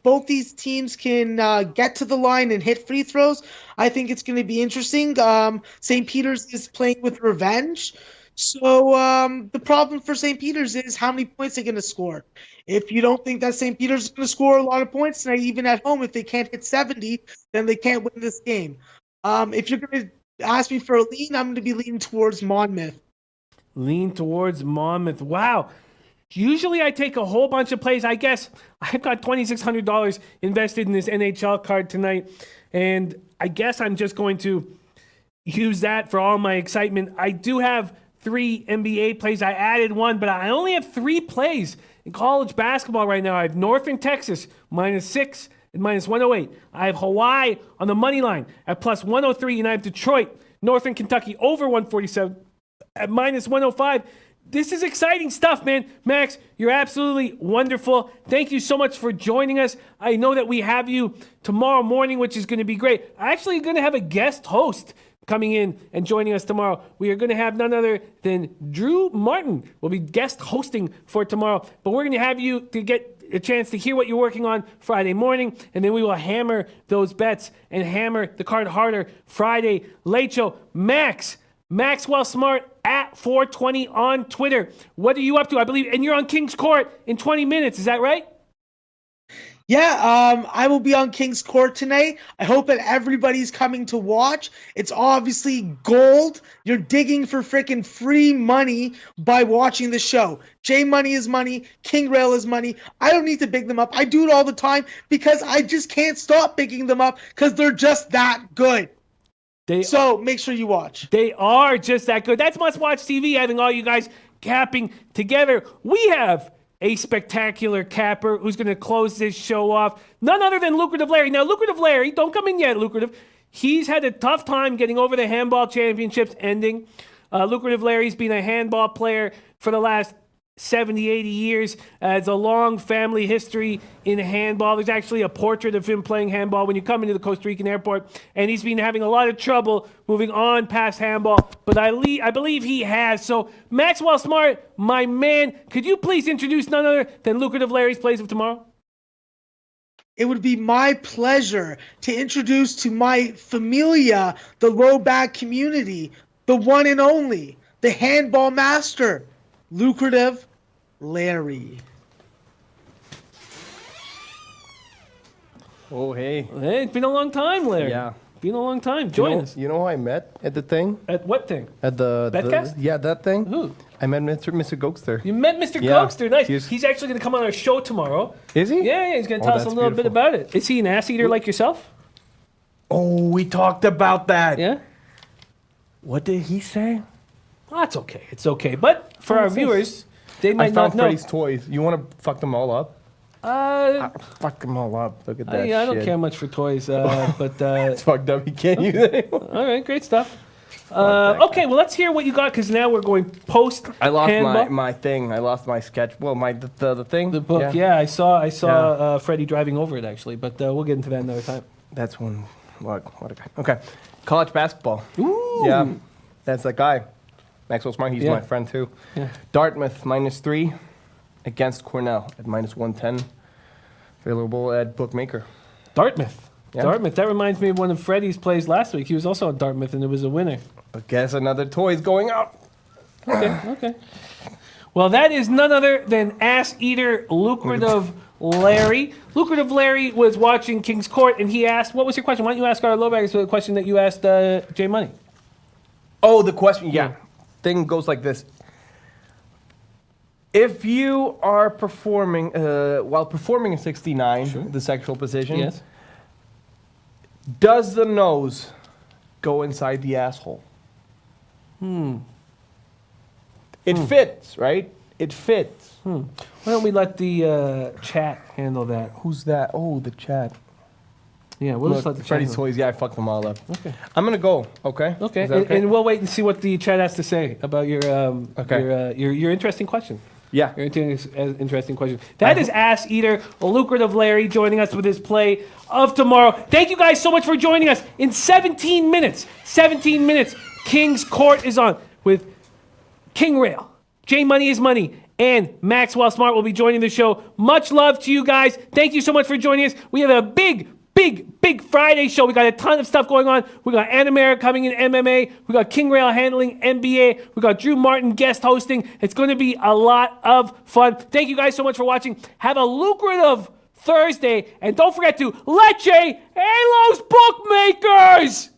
both these teams can get to the line and hit free throws. I think it's going to be interesting. St. Peter's is playing with revenge. So the problem for St. Peter's is how many points they're going to score. If you don't think that St. Peter's is going to score a lot of points tonight, even at home, if they can't hit 70, then they can't win this game. If you're going to ask me for a lean, I'm going to be leaning towards Monmouth. Lean towards Monmouth. Wow. Usually I take a whole bunch of plays. I guess I've got $2,600 invested in this NHL card tonight. And I guess I'm just going to use that for all my excitement. I do have 3 NBA plays. I added 1, but I only have 3 plays in college basketball right now. I have Northern Texas, -6 and -108. I have Hawaii on the money line at +103. And I have Detroit, Northern Kentucky over 147. At -105. This is exciting stuff, man. Max, you're absolutely wonderful. Thank you so much for joining us. I know that we have you tomorrow morning, which is going to be great. I'm actually going to have a guest host coming in and joining us tomorrow. We are going to have none other than Drew Martin will be guest hosting for tomorrow. But we're going to have you to get a chance to hear what you're working on Friday morning, and then we will hammer those bets and hammer the card harder Friday late show. Maxwell Smart at 420 on Twitter. What are you up to? I believe, and you're on King's Court in 20 minutes. Is that right? Yeah, I will be on King's Court tonight. I hope that everybody's coming to watch. It's obviously gold. You're digging for freaking free money by watching the show. J Money is money. King Rail is money. I don't need to big them up. I do it all the time because I just can't stop bigging them up because they're just that good. So make sure you watch. They are just that good. That's must-watch TV, having all you guys capping together. We have a spectacular capper who's going to close this show off. None other than Lucrative Larry. Now, Lucrative Larry, don't come in yet, Lucrative. He's had a tough time getting over the handball championships ending. Lucrative Larry's been a handball player for the last 70, 80 years. It's a long family history in handball. There's actually a portrait of him playing handball when you come into the Costa Rican airport, and he's been having a lot of trouble moving on past handball, but I believe he has. So, Maxwell Smart, my man, could you please introduce none other than Lucrative Larry's plays of tomorrow? It would be my pleasure to introduce to my familia, the LoBag community, the one and only, the handball master, Lucrative Larry. Oh, hey. Hey, it's been a long time, Larry. Yeah. Been a long time. Join us. You know who I met at the thing? At what thing? At the Betcast? Yeah, that thing. Who? I met Mr. Gokster. You met Mr. Yeah. Gokster. Nice. He's actually going to come on our show tomorrow. Is he? Yeah, he's going to tell us a that's little bit beautiful. about it. Is he an ass eater like yourself? Oh, we talked about that. Yeah? What did he say? Well, that's okay. It's okay. But for our viewers, they I might found not know. Freddy's toys. You want to fuck them all up? Fuck them all up. Look at that I don't shit. care much for toys, but It's fucked up. You can't use it anymore. all right, great stuff. Okay, well, let's hear what you got, because now we're going post. I lost handball. my thing. I lost my sketch. Well, the thing. The book. Yeah, I saw Yeah. Freddie driving over it, actually, but we'll get into that another time. That's one. What a guy. Okay. College basketball. Ooh. Yeah. That's that guy. Maxwell Smart. He's Yeah. my friend too. Yeah. Dartmouth -3 against Cornell at -110. Available at Bookmaker. Dartmouth. Yeah. Dartmouth. That reminds me of one of Freddie's plays last week. He was also at Dartmouth, and it was a winner. But guess another toy's going out. Okay. Well, that is none other than ass eater Lucrative Larry. Lucrative Larry was watching King's Court, and he asked, what was your question? Why don't you ask our LoBaggers the question that you asked J Money? Oh, the question. Yeah. Thing goes like this. If you are performing, while performing a 69, the sexual position, Yes. does the nose go inside the asshole? It fits, right? It fits. Why don't we let the chat handle that? Who's that? Oh, the chat. Yeah, we'll just let the chat Freddy's handle it. toys. Yeah, I fucked them all up. Okay. I'm gonna go. Okay. Okay, Is that and we'll wait and see what the chat has to say about your your interesting question. Yeah. Your interesting question. That is Ass Eater, Lucrative Larry, joining us with his play of tomorrow. Thank you guys so much for joining us. In 17 minutes, King's Court is on with King Rail, Jay Money is Money, and Maxwell Smart will be joining the show. Much love to you guys. Thank you so much for joining us. We have a big Friday show. We got a ton of stuff going on. We got Anamara coming in MMA. We got King Rail handling NBA. We got Drew Martin guest hosting. It's going to be a lot of fun. Thank you guys so much for watching. Have a lucrative Thursday. And don't forget to Leche Halos Bookmakers!